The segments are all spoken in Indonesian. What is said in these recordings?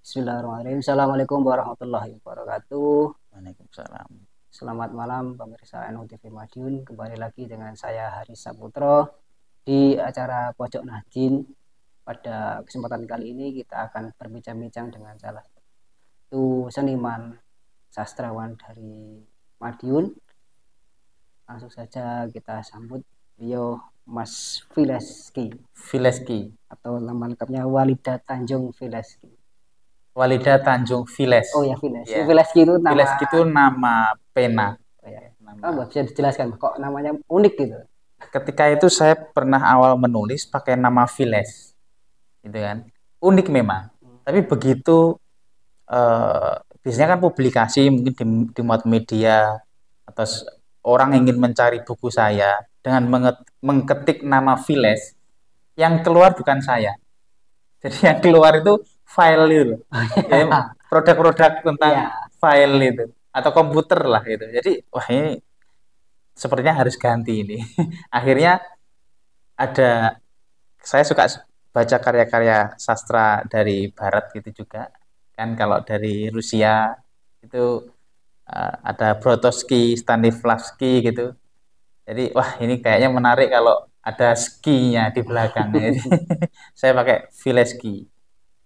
Bismillahirrahmanirrahim. Assalamualaikum warahmatullahi wabarakatuh. Waalaikumsalam. Selamat malam pemirsa NU TV Madiun. Kembali lagi dengan saya Haris Saputro di acara Pojok Nahdien. Pada kesempatan kali ini kita akan berbincang-bincang dengan salah satu seniman sastrawan dari Madiun. Langsung saja kita sambut beliau Mas Fileski Fileski. atau nama lengkapnya Walida Tanjung Fileski. Walida Tanjung Files. Oh ya, Fileski. Ya. Fileski itu nama. Fileski itu nama pena. Oh, ya. Nama. Bisa dijelaskan kok namanya unik gitu? Ketika itu saya pernah awal menulis pakai nama Files, gitu kan. Unik memang. Tapi begitu biasanya kan publikasi mungkin di media atau orang ingin mencari buku saya dengan mengketik nama Files, yang keluar bukan saya. Jadi yang keluar itu file itu, jadi produk-produk tentang file itu atau komputer lah gitu. Jadi wah ini sepertinya harus ganti ini. Akhirnya saya suka baca karya-karya sastra dari Barat gitu juga. Kan kalau dari Rusia itu ada Brotowski, Stanislavski gitu. Jadi wah ini kayaknya menarik kalau ada skinya di belakang. Saya pakai Fileski.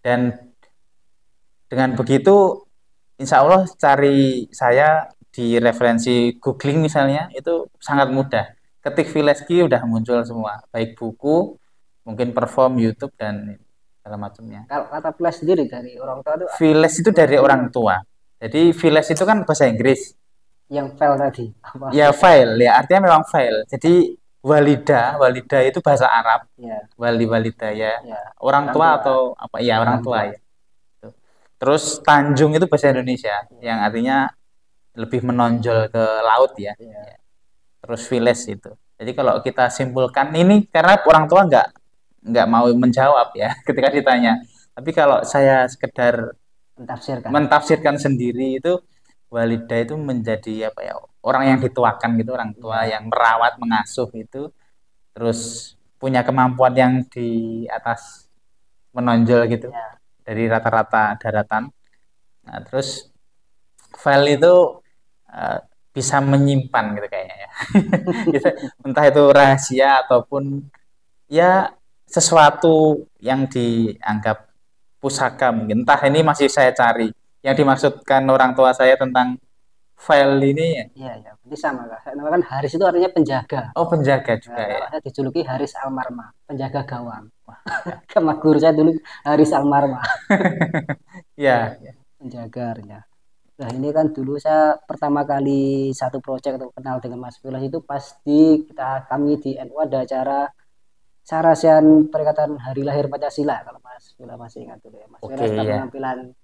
Dan dengan begitu, insya Allah cari saya di referensi googling misalnya, itu sangat mudah. Ketik Fileski udah muncul semua, baik buku, mungkin perform, YouTube, dan segala macamnya. Kalau kata Files sendiri dari orang tua itu Files itu dari orang tua. Jadi Files itu kan bahasa Inggris. yang file tadi. Ya file, ya artinya memang file. Jadi walida itu bahasa Arab. Ya. Walida ya. Ya. Orang tua atau apa? Ya orang tua ya. Terus Tanjung itu bahasa Indonesia yang artinya lebih menonjol ke laut ya. Terus Files itu. Jadi kalau kita simpulkan ini karena orang tua nggak mau menjawab ya ketika ditanya. Tapi kalau saya sekedar mentafsirkan sendiri itu walida itu menjadi apa ya, orang yang dituakan gitu, orang tua yang merawat, mengasuh itu, terus punya kemampuan yang di atas menonjol gitu dari rata-rata daratan. Nah, terus file itu bisa menyimpan gitu kayaknya ya. Entah itu rahasia ataupun ya sesuatu yang dianggap pusaka mungkin. Entah ini masih saya cari. Yang dimaksudkan orang tua saya tentang file ini ya. Iya, berarti sama Kak. Saya namakan Haris itu artinya penjaga. Oh, penjaga juga ya. Saya dijuluki Haris Almarma, penjaga gawang. Sama guru saya dulu Haris Almarma. Iya, penjaga ya. Nah ini kan dulu saya pertama kali satu proyek atau kenal dengan Mas Files itu pas kami di NU ada acara Sarasian peringatan Hari Lahir Pancasila, kalau Mas Files masih ingat dulu ya. Mas Files penampilan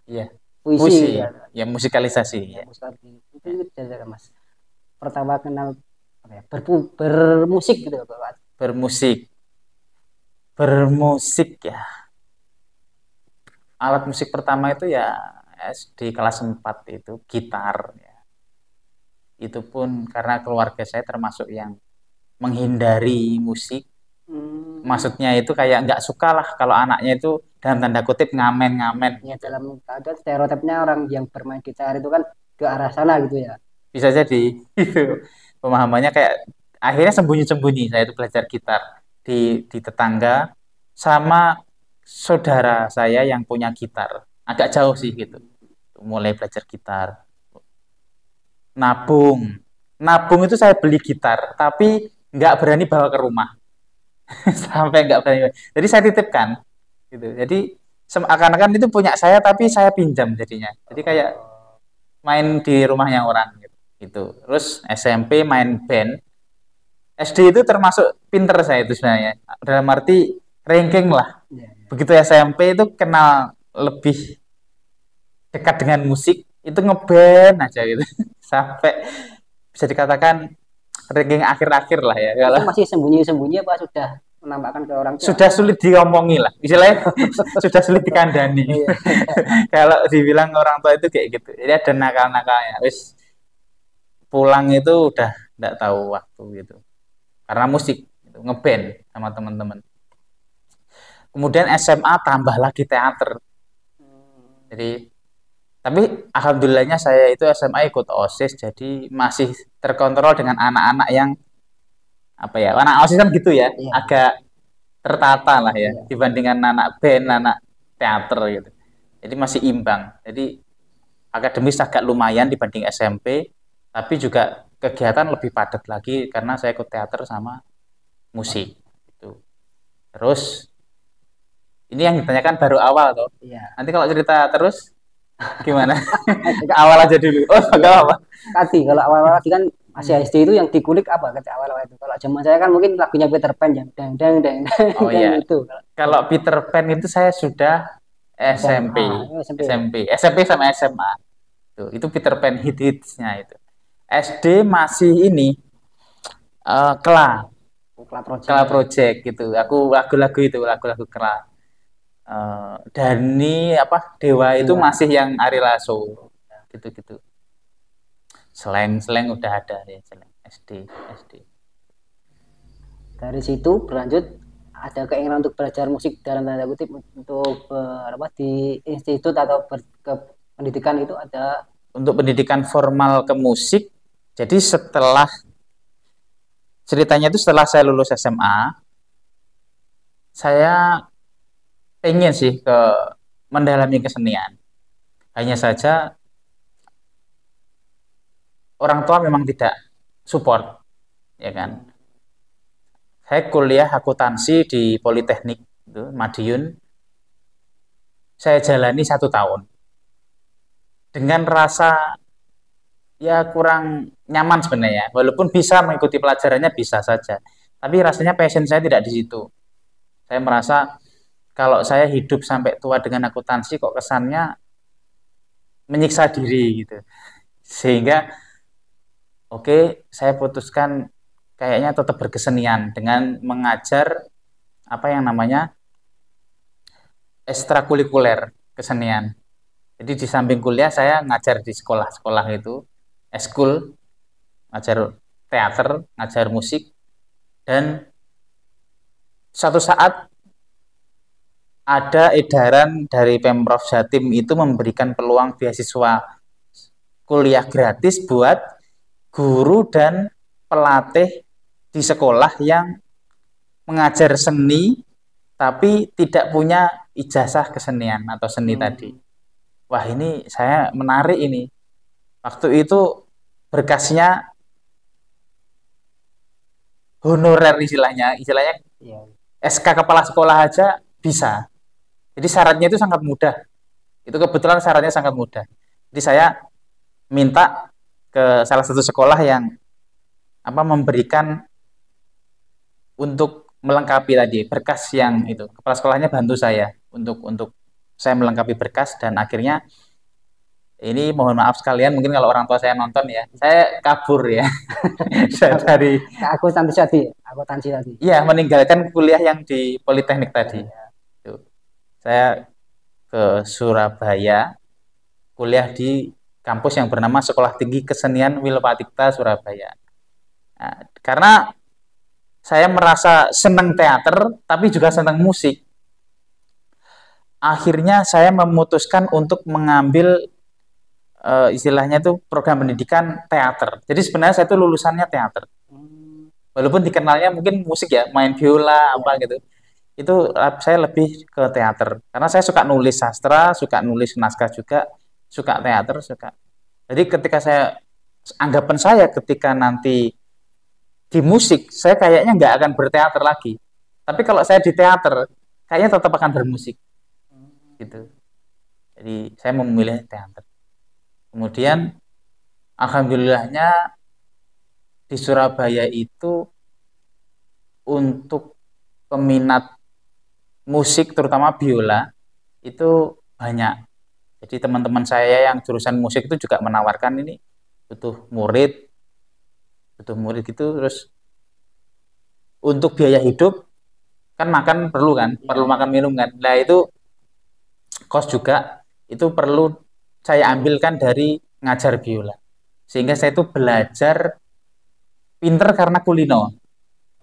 puisi ya, musikalisasi ya. Itu jadi Mas pertama kenal bermusik gitu Pak. Bermusik ya. Alat musik pertama itu ya SD kelas 4 itu gitar ya. Itu pun karena keluarga saya termasuk yang menghindari musik. Maksudnya itu kayak nggak suka lah kalau anaknya itu dalam tanda kutip ngamen-ngamen. Ya dalam ada stereotipnya orang yang bermain gitar itu kan ke arah sana gitu ya. Bisa jadi itu pemahamannya kayak akhirnya sembunyi-sembunyi saya itu belajar gitar di tetangga sama saudara saya yang punya gitar. Agak jauh sih gitu. Mulai belajar gitar. Nabung itu saya beli gitar tapi nggak berani bawa ke rumah. Sampai nggak berani. Jadi saya titipkan gitu. Jadi seakan-akan itu punya saya tapi saya pinjam jadinya. Jadi kayak main di rumahnya orang gitu. Terus SMP main band. SD itu termasuk pinter saya itu sebenarnya. Dalam arti ranking lah. Begitu SMP itu kenal lebih dekat dengan musik, itu ngeband aja gitu. Sampai bisa dikatakan ranking akhir-akhir lah ya. Kalau masih sembunyi-sembunyi apa sudah menampakkan ke orang tua? Sudah sulit diomongi lah, istilahnya sudah sulit dikandani. Kalau dibilang orang tua itu kayak gitu, jadi ada nakal-nakalnya. Wis pulang itu udah nggak tahu waktu gitu, karena musik gitu, ngeband sama teman-teman. Kemudian SMA tambah lagi teater. Jadi tapi alhamdulillahnya saya itu SMA ikut OSIS, jadi masih terkontrol dengan anak-anak yang apa ya, anak OSIS kan gitu ya, Iya, agak tertata lah ya iya. dibandingkan anak band, anak teater gitu. Jadi masih imbang. Jadi akademis agak lumayan dibanding SMP, tapi juga kegiatan lebih padat lagi karena saya ikut teater sama musik gitu. Terus ini yang ditanyakan baru awal tuh. Iya. Nanti kalau cerita terus gimana? Awal aja dulu. Oh, enggak apa. Tadi kalau awal-awal tadi kan masih SD itu yang dikulik apa ketika awal-awal itu. Kalau zaman saya kan mungkin lagunya Peter Pan yang dang dang dang Oh dang iya. itu. Kalau Peter Pan itu saya sudah SMP, SMA, itu SMP ya. SMP sama SMA. Tuh, itu Peter Pan hits-hitsnya itu. SD masih ini Kela, Kukla Project Kela ya. Project gitu. Aku lagu-lagu itu, lagu-lagu Kela. Dani apa Dewa itu Dewa. masih yang Ari Lasso gitu-gitu. Slang-slang udah ada ya, slang SD, SD. Dari situ berlanjut ada keinginan untuk belajar musik dalam tanda kutip untuk apa di institut atau ke pendidikan itu ada. Untuk pendidikan formal ke musik, jadi setelah ceritanya itu setelah saya lulus SMA, saya pengen sih ke mendalami kesenian. Hanya saja orang tua memang tidak support, ya kan. Saya kuliah akuntansi di Politeknik itu, Madiun. Saya jalani 1 tahun dengan rasa ya kurang nyaman sebenarnya. Walaupun bisa mengikuti pelajarannya bisa saja, tapi rasanya passion saya tidak di situ. Saya merasa kalau saya hidup sampai tua dengan akuntansi kok kesannya menyiksa diri gitu. Sehingga oke, saya putuskan kayaknya tetap berkesenian dengan mengajar apa yang namanya ekstrakurikuler kesenian. Jadi di samping kuliah saya ngajar di sekolah-sekolah itu, eskul, ngajar teater, ngajar musik, dan suatu saat ada edaran dari Pemprov Jatim itu memberikan peluang beasiswa kuliah gratis buat guru dan pelatih di sekolah yang mengajar seni tapi tidak punya ijazah kesenian atau seni tadi. Hmm, Wah, ini saya menarik ini. Waktu itu berkasnya honorer istilahnya, istilahnya iya. SK kepala sekolah aja bisa. Jadi syaratnya itu sangat mudah. Itu kebetulan syaratnya sangat mudah. Jadi saya minta ke salah satu sekolah yang apa memberikan untuk melengkapi tadi berkas yang itu. Kepala sekolahnya bantu saya untuk saya melengkapi berkas dan akhirnya ini mohon maaf sekalian mungkin kalau orang tua saya nonton ya. Saya kabur ya. Saya dari Aku akuntansi tadi. ya meninggalkan kuliah yang di Politeknik tadi. Tuh. Saya ke Surabaya kuliah di kampus yang bernama Sekolah Tinggi Kesenian Wilpatikta Surabaya. Nah, karena saya merasa senang teater, tapi juga senang musik. Akhirnya saya memutuskan untuk mengambil istilahnya itu program pendidikan teater. Jadi sebenarnya saya itu lulusannya teater. Hmm, Walaupun dikenalnya mungkin musik ya, main biola apa iya. gitu. Itu saya lebih ke teater. Karena saya suka nulis sastra, suka nulis naskah juga, suka teater, suka. Jadi ketika saya anggapan saya ketika nanti di musik, saya kayaknya nggak akan berteater lagi. Tapi kalau saya di teater, kayaknya tetap akan bermusik gitu. Jadi saya memilih teater. Kemudian alhamdulillahnya di Surabaya itu untuk peminat musik terutama biola itu banyak. Jadi teman-teman saya yang jurusan musik itu juga menawarkan ini butuh murid, butuh murid gitu terus untuk biaya hidup kan makan perlu kan, perlu Iya. makan minum kan. Nah itu kos juga itu perlu saya ambilkan dari ngajar biola. Sehingga saya itu belajar pinter karena kulino.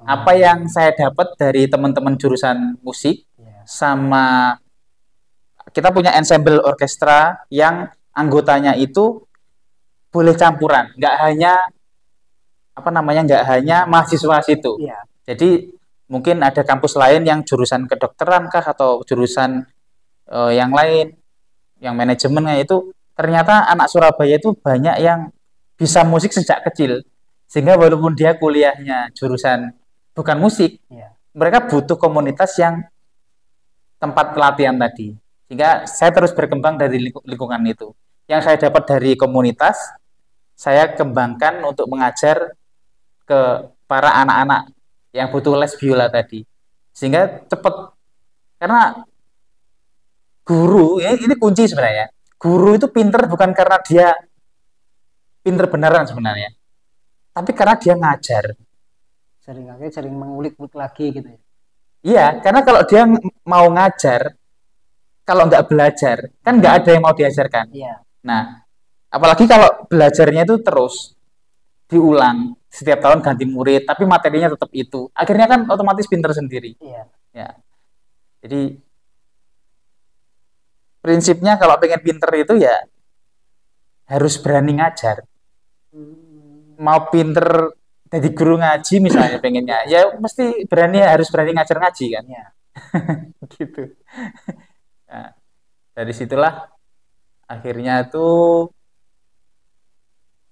Apa Oh, yang saya dapat dari teman-teman jurusan musik iya. sama kita punya ensemble orkestra yang anggotanya itu boleh campuran, nggak hanya mahasiswa situ. Iya. Jadi mungkin ada kampus lain yang jurusan kedokteran kah atau jurusan yang lain, yang manajemennya itu ternyata anak Surabaya itu banyak yang bisa musik sejak kecil, sehingga walaupun dia kuliahnya jurusan bukan musik, Iya. mereka butuh komunitas yang tempat pelatihan tadi. Sehingga saya terus berkembang dari lingkungan itu. Yang saya dapat dari komunitas, saya kembangkan untuk mengajar ke para anak-anak yang butuh les biola tadi. Sehingga cepat, karena guru, ini kunci sebenarnya. Guru itu pinter bukan karena dia pinter beneran sebenarnya, tapi karena dia ngajar. Sering mengulik-ulik lagi gitu ya. Iya, karena kalau dia mau ngajar, kalau nggak belajar, kan nggak ada yang mau diajarkan. Iya. Nah, apalagi kalau belajarnya itu terus diulang, setiap tahun ganti murid, tapi materinya tetap itu. Akhirnya kan otomatis pinter sendiri. Iya. Ya, jadi prinsipnya kalau pengen pinter itu ya harus berani ngajar. Mau pinter jadi guru ngaji misalnya pengennya, ya mesti harus berani ngajar ngaji kan. Iya. Gitu. Nah, dari situlah akhirnya tuh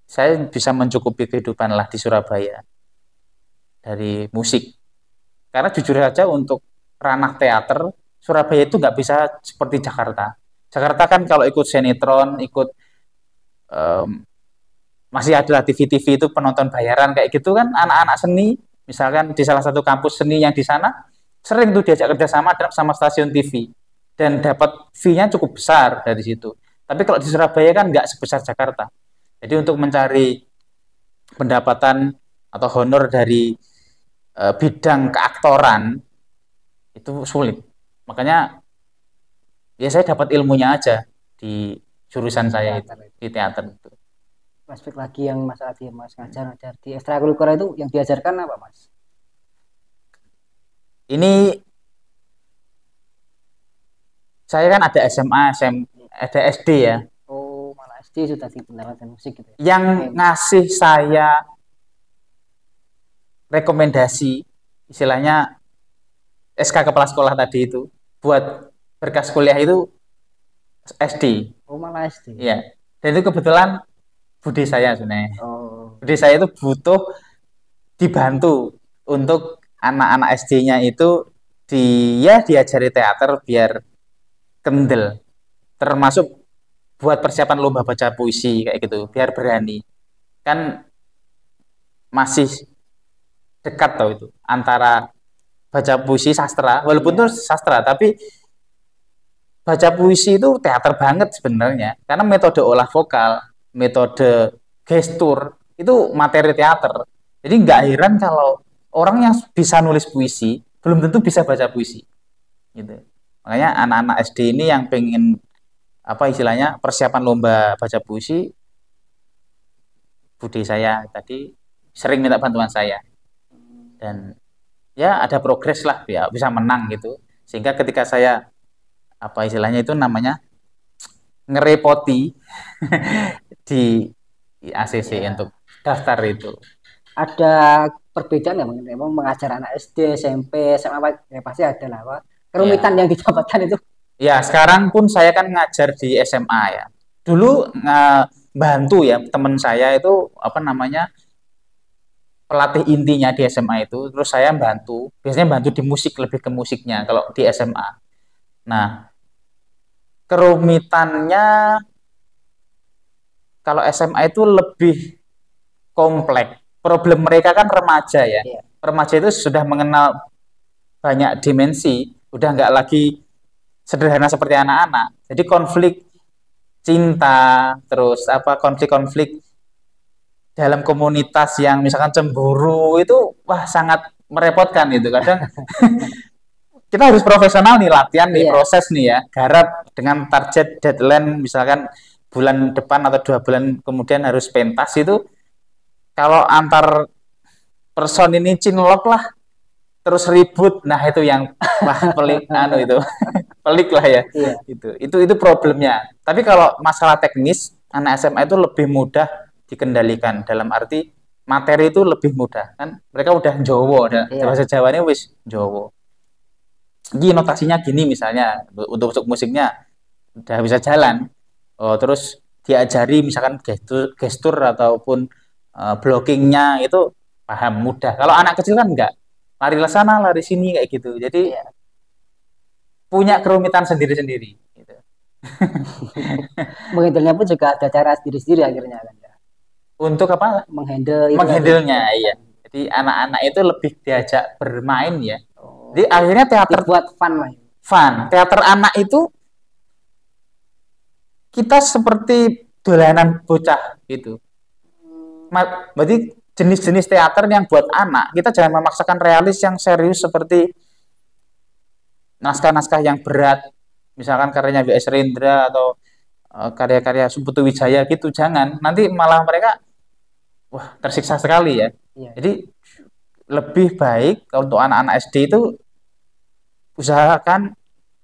saya bisa mencukupi kehidupan lah di Surabaya dari musik. Karena jujur saja untuk ranah teater, Surabaya itu nggak bisa seperti Jakarta. Jakarta kan kalau ikut sinetron, ikut masih ada TV-TV itu penonton bayaran kayak gitu kan, anak-anak seni, misalkan di salah satu kampus seni yang di sana, sering tuh diajak kerjasama sama stasiun TV. Dan dapat fee-nya cukup besar dari situ. Tapi kalau di Surabaya kan nggak sebesar Jakarta. Jadi untuk mencari pendapatan atau honor dari bidang keaktoran itu sulit. Makanya ya saya dapat ilmunya aja di jurusan saya itu, di teater itu. Aspek lagi yang Mas Adi Mas ngajar di ekstrakurikuler itu yang diajarkan apa Mas? Ini saya kan ada SMA, ada SD ya. Oh, malah SD sudah di pendapatan musik gitu ya. Yang ngasih saya rekomendasi, istilahnya SK kepala sekolah tadi itu, buat berkas kuliah itu SD. Oh, malah SD. Iya. Dan itu kebetulan bude saya sebenarnya. Oh. Bude saya itu butuh dibantu untuk anak-anak SD-nya itu diajari teater biar kendel. Termasuk buat persiapan lomba baca puisi kayak gitu, biar berani. Kan masih dekat tau itu antara baca puisi sastra, walaupun itu sastra, tapi baca puisi itu teater banget sebenarnya, karena metode olah vokal, metode gestur itu materi teater. Jadi nggak heran kalau orang yang bisa nulis puisi belum tentu bisa baca puisi. Gitu. Makanya anak-anak SD ini yang pengen apa istilahnya persiapan lomba baca puisi, bude saya tadi sering minta bantuan saya. Dan ya ada progres lah ya, bisa menang gitu. Sehingga ketika saya apa istilahnya itu namanya ngerepoti di ACC untuk daftar itu. Ada perbedaan ya memang mengajar anak SD, SMP, SMA ya pasti ada lah Pak. Kerumitan yang didapatkan itu. Ya, sekarang pun saya kan ngajar di SMA ya. Dulu bantu ya teman saya itu apa namanya pelatih intinya di SMA itu, terus saya bantu. Biasanya bantu di musik, lebih ke musiknya kalau di SMA. Nah, kerumitannya kalau SMA itu lebih kompleks. Problem mereka kan remaja ya. Remaja itu sudah mengenal banyak dimensi, udah nggak lagi sederhana seperti anak-anak. Jadi konflik cinta, terus apa konflik-konflik dalam komunitas yang misalkan cemburu itu wah sangat merepotkan gitu. Kadang kita harus profesional nih latihan nih, proses nih ya, garap dengan target deadline misalkan bulan depan atau 2 bulan kemudian harus pentas itu. Kalau antar person ini cinlok lah terus ribut, nah itu yang wah pelik itu pelik lah ya. Iya. Itu problemnya. Tapi kalau masalah teknis, anak SMA itu lebih mudah dikendalikan dalam arti materi itu lebih mudah kan mereka udah Jawa, Iya. bahasa Jawanya wis Jawa. Gini notasinya gini misalnya untuk musiknya udah bisa jalan. Oh, terus diajari misalkan gestur ataupun blockingnya itu paham mudah. Kalau anak kecil kan enggak, lari sana lari sini kayak gitu. Jadi Iya. punya kerumitan sendiri-sendiri. Gitu. Menghandle pun juga ada cara sendiri-sendiri akhirnya kan ya. Untuk apa? Menghandle-nya. Iya. Jadi anak-anak itu lebih diajak bermain ya. Oh. Jadi akhirnya teater buat fun lah. Fun. Teater anak itu kita seperti dolanan bocah gitu. Berarti jenis-jenis teater yang buat anak, kita jangan memaksakan realis yang serius seperti naskah-naskah yang berat, misalkan karyanya W.S. Rendra atau karya-karya Putu Wijaya gitu, jangan. Nanti malah mereka wah tersiksa sekali ya. Iya. Jadi lebih baik untuk anak-anak SD itu usahakan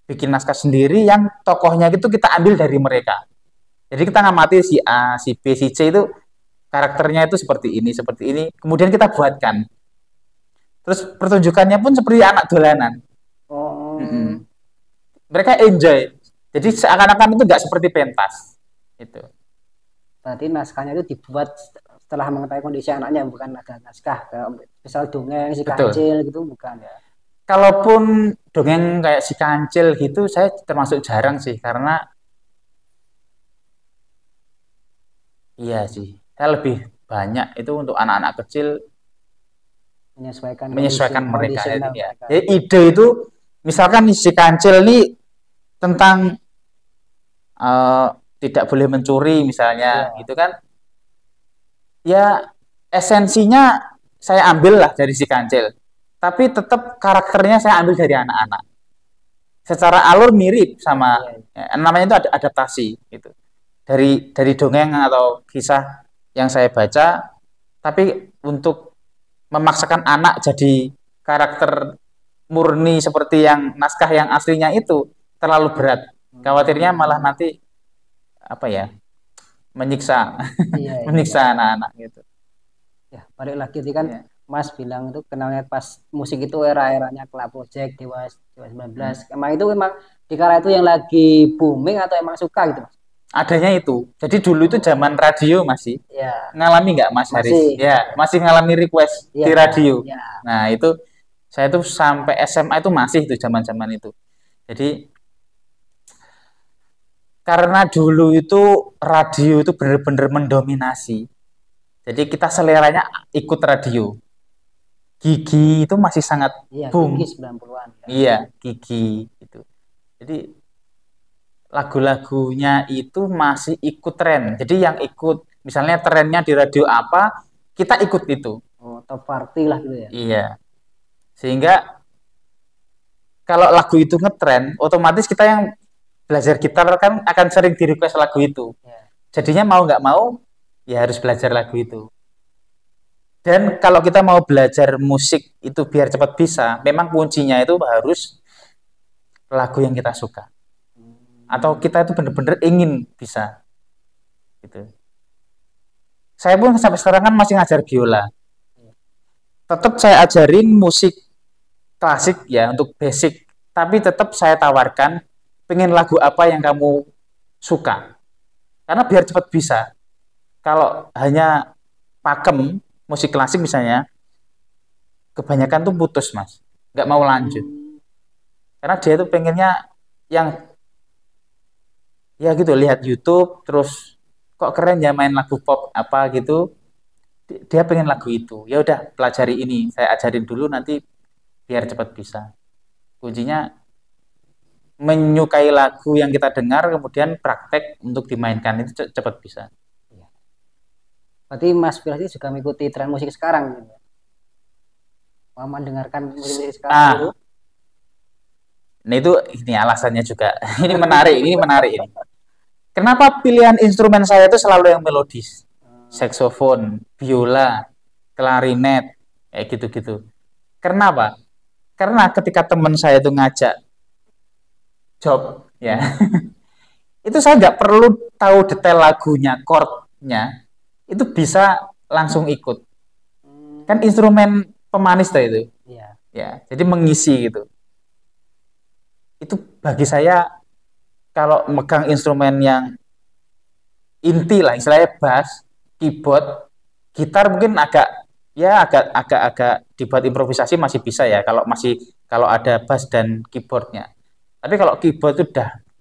bikin naskah sendiri yang tokohnya itu kita ambil dari mereka. Jadi kita ngamati si A, si B, si C itu karakternya itu seperti ini, kemudian kita buatkan. Terus pertunjukannya pun seperti anak dolanan. Oh. Mereka enjoy. Jadi seakan-akan itu nggak seperti pentas. Itu. Berarti naskahnya itu dibuat setelah mengetahui kondisi anaknya, bukan ada naskah misal dongeng si kancil gitu, bukan ya. Kalaupun dongeng kayak si kancil gitu, saya termasuk jarang sih, karena iya sih, saya lebih banyak itu untuk anak-anak kecil menyesuaikan mereka. Ya. Jadi ide itu, misalkan si kancil ini tentang tidak boleh mencuri misalnya, gitu kan? Ya esensinya saya ambil lah dari si kancil. Tapi tetap karakternya saya ambil dari anak-anak. Secara alur mirip sama namanya itu adaptasi gitu. Dari dongeng atau kisah yang saya baca, tapi untuk memaksakan anak jadi karakter murni seperti yang naskah yang aslinya itu terlalu berat. Khawatirnya malah nanti apa ya? Menyiksa menyiksa anak-anak gitu. Ya, balik lagi tadi kan Mas bilang itu kenalnya pas musik itu era-eranya Club Project, Dewa 19. Emang itu memang di kala itu yang lagi booming atau emang suka gitu Mas? Adanya itu. Jadi dulu itu zaman radio masih. Ya. Ngalami nggak Mas Haris? Ya, masih ngalami request di radio. Ya. Nah, itu saya tuh sampai SMA itu masih itu zaman-zaman itu. Jadi karena dulu itu radio itu benar-benar mendominasi. Jadi kita seleranya ikut radio. Gigi itu masih sangat boom. Gigi 90-an. Iya, Gigi itu. Jadi lagu-lagunya itu masih ikut tren. Jadi yang ikut misalnya trennya di radio apa, kita ikut itu. Oh, top party lah gitu ya. Iya. Sehingga kalau lagu itu ngetren, otomatis kita yang belajar gitar kan akan sering di request lagu itu. Jadinya mau nggak mau ya harus belajar lagu itu. Dan kalau kita mau belajar musik itu biar cepat bisa, memang kuncinya itu harus lagu yang kita suka. Atau kita itu benar-benar ingin bisa. Gitu. Saya pun sampai sekarang kan masih ngajar biola. Tetap saya ajarin musik klasik ya untuk basic, tapi tetap saya tawarkan pengen lagu apa yang kamu suka. Karena biar cepat bisa. Kalau hanya pakem musik klasik misalnya, kebanyakan tuh putus Mas, nggak mau lanjut. Karena dia tuh pengennya yang ya gitu, lihat YouTube, terus kok keren ya main lagu pop apa gitu, dia pengen lagu itu. Ya udah pelajari ini, saya ajarin dulu nanti biar cepat bisa. Kuncinya menyukai lagu yang kita dengar, kemudian praktek untuk dimainkan itu cepat bisa. Berarti Mas Firasy juga mengikuti tren musik sekarang gitu. Mau mendengarkan musik sekarang gitu. Nah itu ini alasannya juga. Ini menarik ini. Kenapa pilihan instrumen saya itu selalu yang melodis? Saksofon, biola, klarinet, kayak gitu-gitu. Kenapa? Karena ketika teman saya itu ngajak job ya. Itu saya nggak perlu tahu detail lagunya, chordnya, itu bisa langsung ikut. Kan instrumen pemanis tuh itu. Iya. Ya, jadi mengisi gitu. Itu bagi saya kalau megang instrumen yang inti lah, istilahnya bass, keyboard, gitar mungkin agak dibuat improvisasi masih bisa ya kalau ada bass dan keyboardnya. Tapi kalau keyboard itu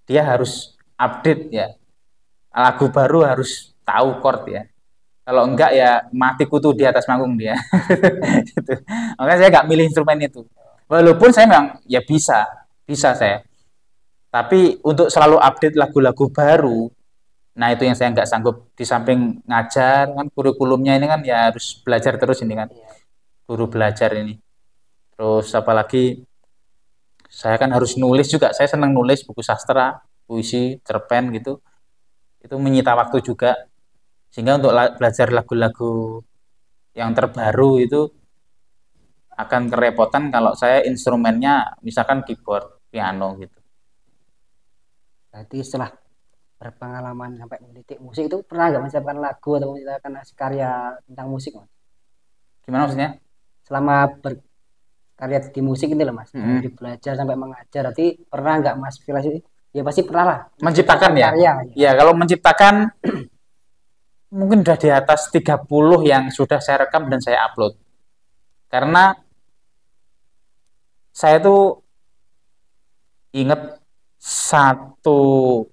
dia harus update ya, lagu baru harus tahu chord ya. Kalau enggak ya mati kutu di atas panggung dia. Gitu. Makanya saya nggak milih instrumen itu. Walaupun saya memang ya bisa saya. Tapi untuk selalu update lagu-lagu baru, nah itu yang saya nggak sanggup. Di samping ngajar kan kurikulumnya ini kan ya harus belajar terus ini kan, Iya. guru belajar ini. Terus apalagi saya kan harus nulis juga. Saya senang nulis buku sastra, puisi, cerpen gitu. Itu menyita waktu juga. Sehingga untuk belajar lagu-lagu yang terbaru itu akan kerepotan kalau saya instrumennya misalkan keyboard, piano gitu. Berarti setelah berpengalaman sampai menitik musik itu pernah nggak menciptakan lagu atau menciptakan karya tentang musik, Mas? Gimana maksudnya? Selama berkarya di musik ini loh, Mas. Mm-mm. Dari belajar sampai mengajar, berarti pernah nggak Mas Filas? Ya pasti pernah lah. Menciptakan ya? Karya. Ya, kalau menciptakan mungkin udah di atas 30 yang sudah saya rekam dan saya upload. Karena saya tuh inget satu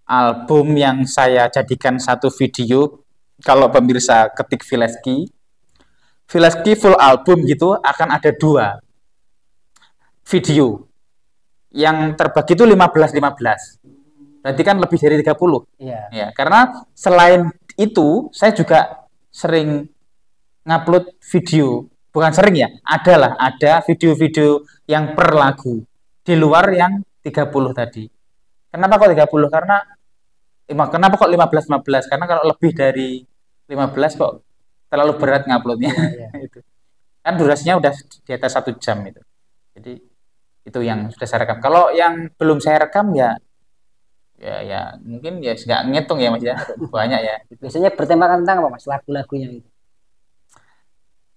album yang saya jadikan satu video. Kalau pemirsa ketik Vileski full album gitu akan ada 2 video. Yang terbagi itu 15-15. Berarti kan lebih dari 30. Iya. Ya, karena selain itu saya juga sering ngupload video. Bukan sering ya, ada video-video yang per lagu di luar yang 30 tadi. Kenapa kok 30? Kenapa kok 15-15? Karena kalau lebih dari 15 kok terlalu berat nguploadnya. Iya. Itu. Kan durasinya udah di atas 1 jam itu. Jadi itu yang sudah saya rekam. Kalau yang belum saya rekam ya mungkin ya nggak ngitung ya Mas ya, banyak ya. Biasanya bertemakan tentang apa, Mas, lagu-lagunya itu?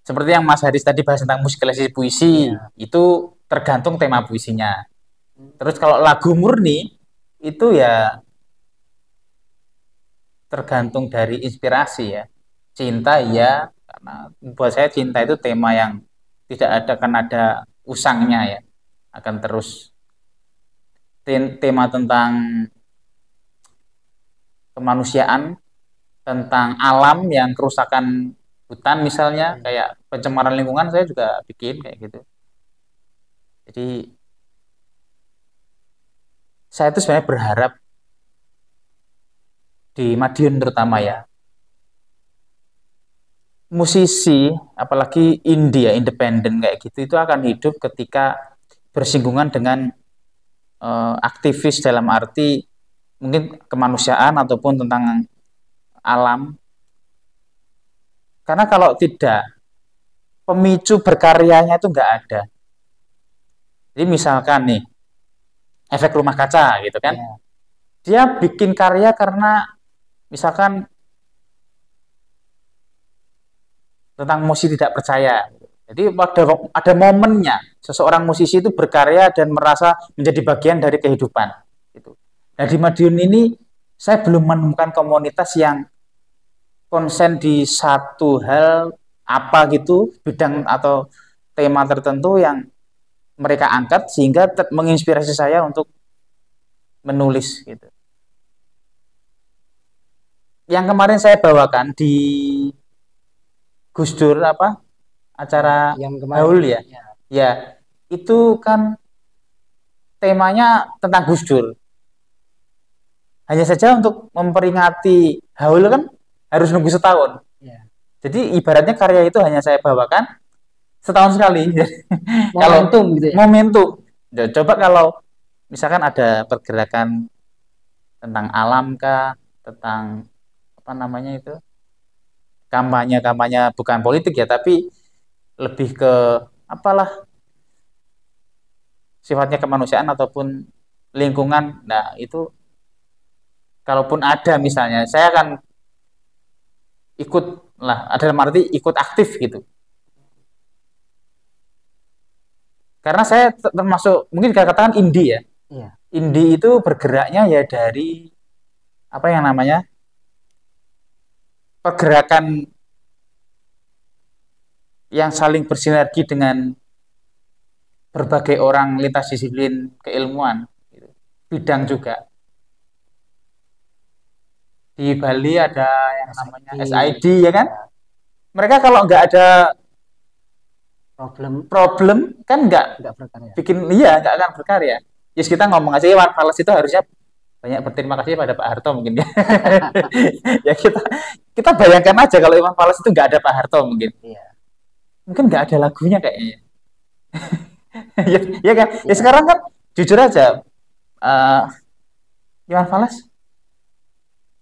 Seperti yang Mas Haris tadi bahas tentang musikalisasi puisi, Iya. itu tergantung tema puisinya. Terus kalau lagu murni itu ya tergantung dari inspirasi ya. Cinta ya, karena buat saya cinta itu tema yang tidak akan ada usangnya ya. Akan terus tema tentang kemanusiaan, tentang alam yang kerusakan hutan misalnya, kayak pencemaran lingkungan saya juga bikin kayak gitu. Jadi saya itu sebenarnya berharap di Madiun terutama ya, musisi apalagi India independen kayak gitu itu akan hidup ketika bersinggungan dengan aktivis dalam arti mungkin kemanusiaan ataupun tentang alam. Karena kalau tidak, pemicu berkaryanya itu nggak ada. Jadi misalkan nih, efek rumah kaca gitu kan, Iya. dia bikin karya karena misalkan tentang musisi tidak percaya. Jadi ada momennya seseorang musisi itu berkarya dan merasa menjadi bagian dari kehidupan. Gitu. Nah di Madiun ini saya belum menemukan komunitas yang konsen di satu hal apa gitu, bidang atau tema tertentu yang mereka angkat sehingga menginspirasi saya untuk menulis gitu. Yang kemarin saya bawakan di Gus Dur acara Yang kemarin. Haul ya. Ya, itu kan temanya tentang Gus Dur. Hanya saja untuk memperingati Haul kan harus nunggu setahun. Iya. Jadi ibaratnya karya itu hanya saya bawakan setahun sekali. Momentum gitu ya. Momentum. Coba kalau misalkan ada pergerakan tentang alam kah, tentang apa namanya itu? Kampanye bukan politik ya, tapi lebih ke apalah sifatnya kemanusiaan ataupun lingkungan. Nah, itu kalaupun ada misalnya, saya akan ikut lah, ada dalam arti ikut aktif gitu. Karena saya termasuk mungkin katakan indie ya. Iya. Indie itu bergeraknya ya dari apa yang namanya pergerakan yang saling bersinergi dengan berbagai orang lintas disiplin keilmuan, gitu. Bidang juga. Di Bali ada yang namanya SID ya kan? Mereka kalau nggak ada problem kan nggak berkarya. bikin, iya nggak akan berkarya. Yes, kita ngomong aja Iwan Fals itu harusnya banyak berterima kasih pada Pak Harto mungkin ya. Ya kita bayangkan aja kalau Iwan Fals itu nggak ada Pak Harto mungkin. Iya. Mungkin nggak ada lagunya kayaknya. Ya, ya kan? Ya sekarang kan jujur aja Iwan Fals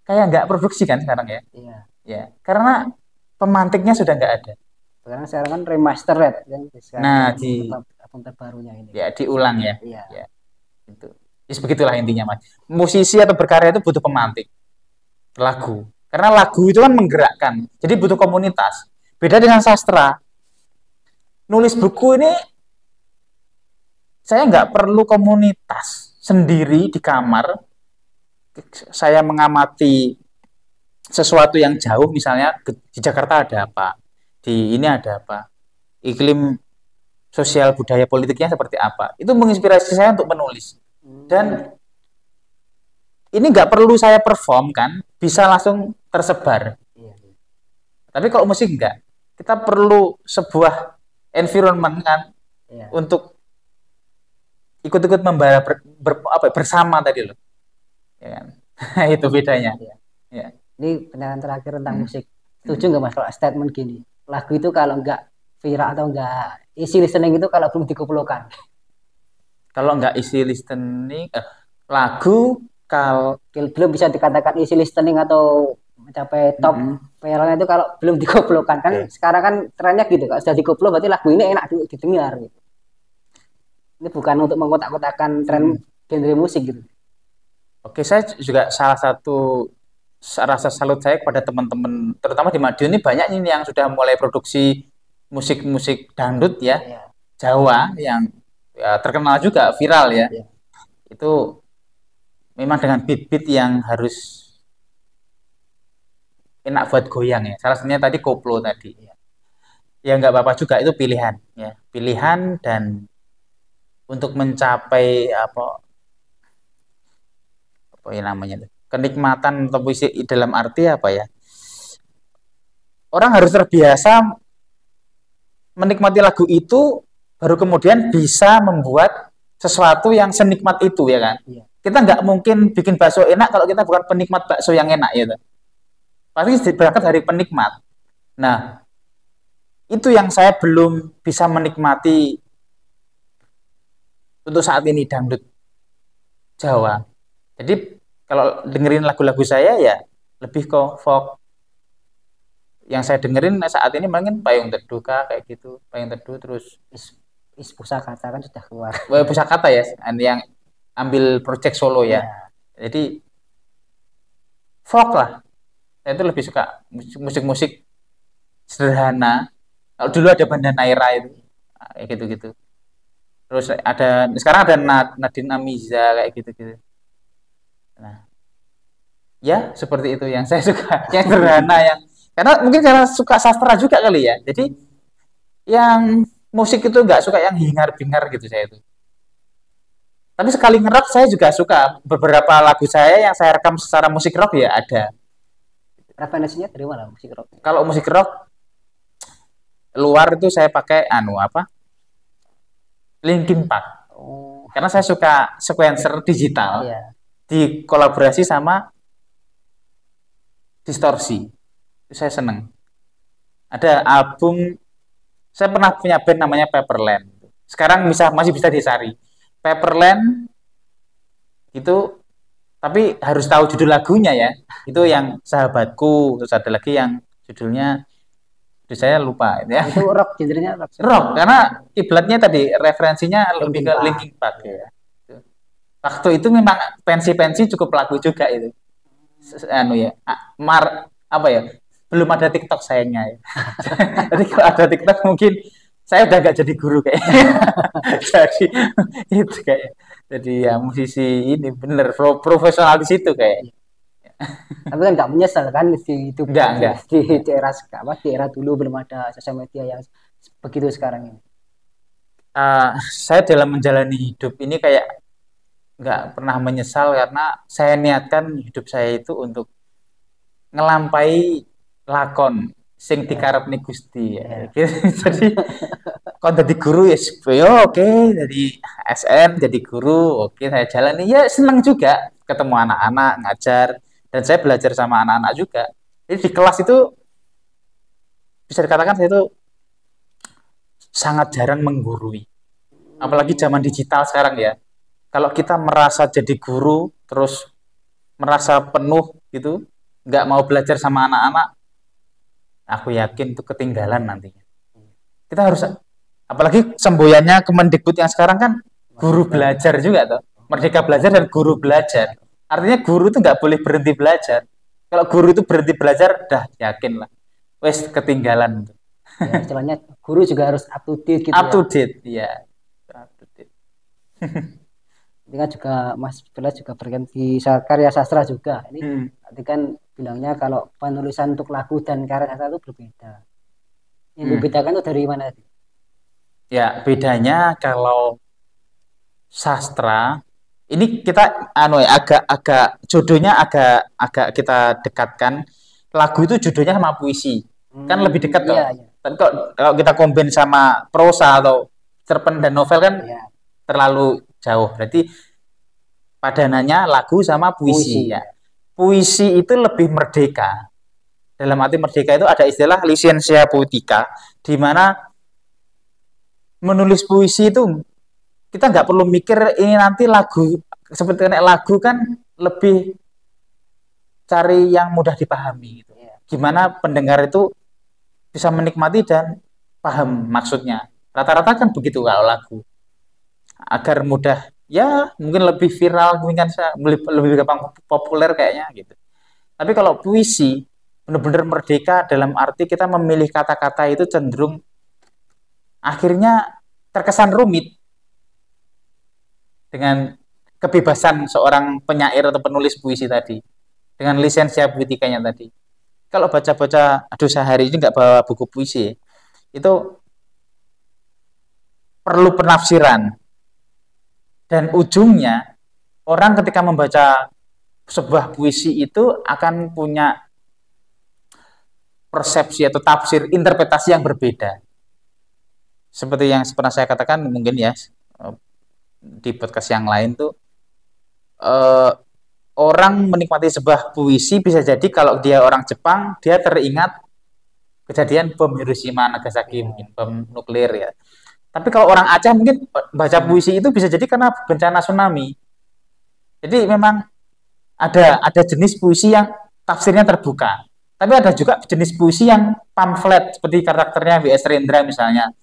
kayak nggak produksi kan sekarang ya. Iya. Ya, karena pemantiknya sudah nggak ada. Sekarang kan remastered kan. Nah, di album terbarunya ini. Ya diulang ya. Iya. Ya. Itu. Jadi begitulah intinya, Mas. Musisi atau berkarya itu butuh pemantik lagu. Karena lagu itu kan menggerakkan. Jadi butuh komunitas. Beda dengan sastra. Nulis buku ini saya nggak perlu komunitas sendiri di kamar. Saya mengamati sesuatu yang jauh, misalnya di Jakarta ada apa, di ini ada apa, iklim sosial budaya politiknya seperti apa, itu menginspirasi saya untuk menulis. Dan ini nggak perlu saya perform kan, bisa langsung tersebar. Tapi kalau musik enggak, kita perlu sebuah environment kan untuk ikut-ikut membara bersama tadi loh, ya kan? Itu bedanya. Ya. Ini pernyataan terakhir tentang musik. Setuju nggak Mas kalau statement gini? Lagu itu kalau nggak viral atau nggak isi listening itu kalau belum dikumpulkan. Kalau nggak isi listening, lagu kalau belum bisa dikatakan isi listening atau mencapai top viralnya itu kalau belum dikumpulkan kan. Sekarang kan trennya gitu, kalau sudah dikumpul berarti lagu ini enak didengar gitu. Ini bukan untuk mengkotak-kotakan tren genre musik gitu. Oke, saya juga salah satu rasa salut saya kepada teman-teman, terutama di Madiun ini banyak ini yang sudah mulai produksi musik-musik dangdut ya, Jawa yang ya, terkenal juga viral ya. Itu memang dengan beat-beat yang harus enak buat goyang ya. Salah satunya tadi koplo tadi. Ya nggak apa-apa juga, itu pilihan ya, pilihan. Dan untuk mencapai apa yang namanya kenikmatan atau puisi dalam arti apa ya, orang harus terbiasa menikmati lagu itu baru kemudian bisa membuat sesuatu yang senikmat itu ya kan. Kita nggak mungkin bikin bakso enak kalau kita bukan penikmat bakso yang enak ya. Pasti berangkat dari penikmat. Nah, itu yang saya belum bisa menikmati untuk saat ini dangdut Jawa. Jadi kalau dengerin lagu-lagu saya ya lebih ke folk. Yang saya dengerin saat ini mungkin Payung Teduh kayak gitu, Payung Teduh, terus Pusakata kan sudah keluar. Pusakata ya, yang ambil project solo ya. Jadi folk lah. Saya itu lebih suka musik-musik sederhana. Kalau dulu ada Banda Naira itu kayak gitu-gitu. Terus sekarang ada Nadine Amiza kayak gitu-gitu. Nah, ya seperti itu yang saya suka, yang sederhana, yang karena suka sastra juga kali ya. Jadi yang musik itu nggak suka yang hingar-bingar gitu saya itu. Tapi sekali ngerock saya juga suka. Beberapa lagu saya yang saya rekam secara musik rock ya ada. Referensinya dari mana musik rock? Kalau musik rock luar itu saya pakai Linkin Park. Karena saya suka sequencer digital. Dikolaborasi sama distorsi. Itu saya seneng. Ada album, saya pernah punya band namanya Pepperland. Sekarang masih bisa dicari. Pepperland itu, tapi harus tahu judul lagunya ya. Itu yang Sahabatku. Terus ada lagi yang judulnya, saya lupa ya. Itu rock, genrenya rock. Rock, karena kiblatnya tadi referensinya lebih ke Linkin Park ya. waktu itu memang pensi-pensi cukup laku juga itu. Anu ya, apa ya? Belum ada TikTok sayangnya ya. Jadi kalau ada TikTok mungkin saya udah gak jadi guru kayak. Jadi itu kayak. Jadi ya musisi ini bener profesional di situ kayak. Tapi kan nggak menyesal kan di Enggak. di era apa di era dulu belum ada sosial media yang begitu sekarang ini. Saya dalam menjalani hidup ini kayak nggak pernah menyesal karena saya niatkan hidup saya itu untuk ngelampai lakon sing dikarepni Gusti ya. Jadi kalau jadi guru ya oke, jadi SN jadi guru oke saya jalani ya senang juga ketemu anak-anak ngajar dan saya belajar sama anak-anak juga. Jadi di kelas itu bisa dikatakan saya itu sangat jarang menggurui. Apalagi zaman digital sekarang ya. Kalau kita merasa jadi guru terus merasa penuh gitu, nggak mau belajar sama anak-anak, aku yakin itu ketinggalan nantinya. Kita harus, apalagi semboyannya Kemendikbud yang sekarang kan guru belajar juga tuh, Merdeka Belajar dan Guru Belajar. Artinya guru itu nggak boleh berhenti belajar. Kalau guru itu berhenti belajar, dah yakin lah, wes ketinggalan. Ya, istilahnya guru juga harus up to date gitu up ya. to date, ya. Up to date. Ini kan juga Mas Villa juga berganti karya sastra juga. Ini nanti kan bilangnya kalau penulisan untuk lagu dan karya sastra itu berbeda. Yang membedakan itu dari mana? Ya, bedanya kalau sastra ini kita agak jodohnya agak kita dekatkan. Lagu itu jodohnya sama puisi. Kan lebih dekat kok. Iya. Tapi kalau kita combine sama prosa atau cerpen dan novel kan terlalu jauh. Berarti padanannya lagu sama puisi ya. Puisi itu lebih merdeka. Dalam arti merdeka itu ada istilah licensia poetica, di mana menulis puisi itu kita nggak perlu mikir ini nanti lagu seperti lagu kan lebih cari yang mudah dipahami gitu. Gimana pendengar itu bisa menikmati dan paham maksudnya. Rata-rata kan begitu kalau lagu. Agar mudah ya mungkin lebih viral, mungkin lebih gampang populer kayaknya gitu. Tapi kalau puisi benar-benar merdeka dalam arti kita memilih kata-kata itu cenderung akhirnya terkesan rumit dengan kebebasan seorang penyair atau penulis puisi tadi dengan lisensia poetikanya tadi. Kalau baca-baca, aduh sehari ini nggak bawa buku puisi, itu perlu penafsiran dan ujungnya orang ketika membaca sebuah puisi itu akan punya persepsi atau tafsir interpretasi yang berbeda. Seperti yang pernah saya katakan mungkin ya di podcast yang lain tuh orang menikmati sebuah puisi bisa jadi kalau dia orang Jepang dia teringat kejadian bom Hiroshima Nagasaki mungkin bom nuklir ya. Tapi kalau orang Aceh mungkin baca puisi itu bisa jadi karena bencana tsunami. Jadi memang ada jenis puisi yang tafsirnya terbuka. Tapi ada juga jenis puisi yang pamflet seperti karakternya W.S. Rendra misalnya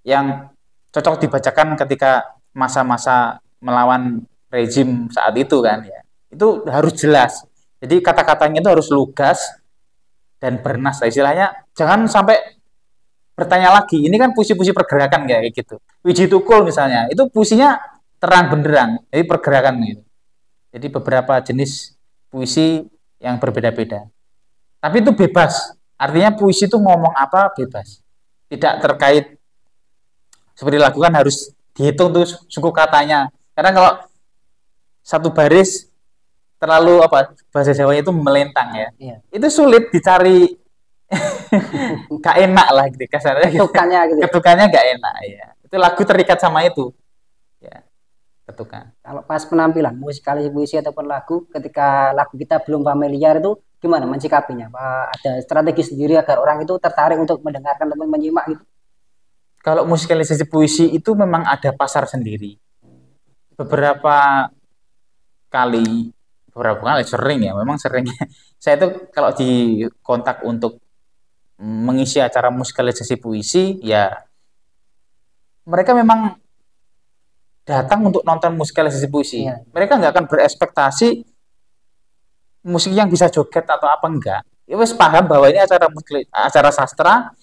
yang cocok dibacakan ketika masa-masa melawan rezim saat itu kan ya. Itu harus jelas. Jadi kata-katanya itu harus lugas dan bernas. Istilahnya jangan sampai bertanya lagi. Ini kan puisi-puisi pergerakan kayak gitu. Wiji Tukul misalnya, itu puisinya terang benderang. Jadi pergerakan gitu. Jadi beberapa jenis puisi yang berbeda-beda. Tapi itu bebas. Artinya puisi itu ngomong apa bebas. Tidak terkait seperti lagu kan harus dihitung tuh suku katanya. Karena kalau satu baris terlalu bahasa Jawanya itu melentang ya. Itu sulit dicari. Gak enak lah gitu kasarnya. Ketukannya gitu. Ketukannya gak enak ya. Itu lagu terikat sama itu. Ya. Ketukan. Kalau pas penampilan musikalisasi puisi ataupun lagu ketika lagu kita belum familiar itu gimana mencikapinya? Ada strategi sendiri agar orang itu tertarik untuk mendengarkan atau menyimak gitu? Kalau musikalisasi puisi itu memang ada pasar sendiri. Beberapa kali sering ya, memang sering. Saya itu kalau di kontak untuk mengisi acara musikalisasi puisi, ya mereka memang datang untuk nonton musikalisasi puisi. Iya. Mereka nggak akan berekspektasi musik yang bisa joget atau apa enggak. Ya wes paham bahwa ini acara sastra,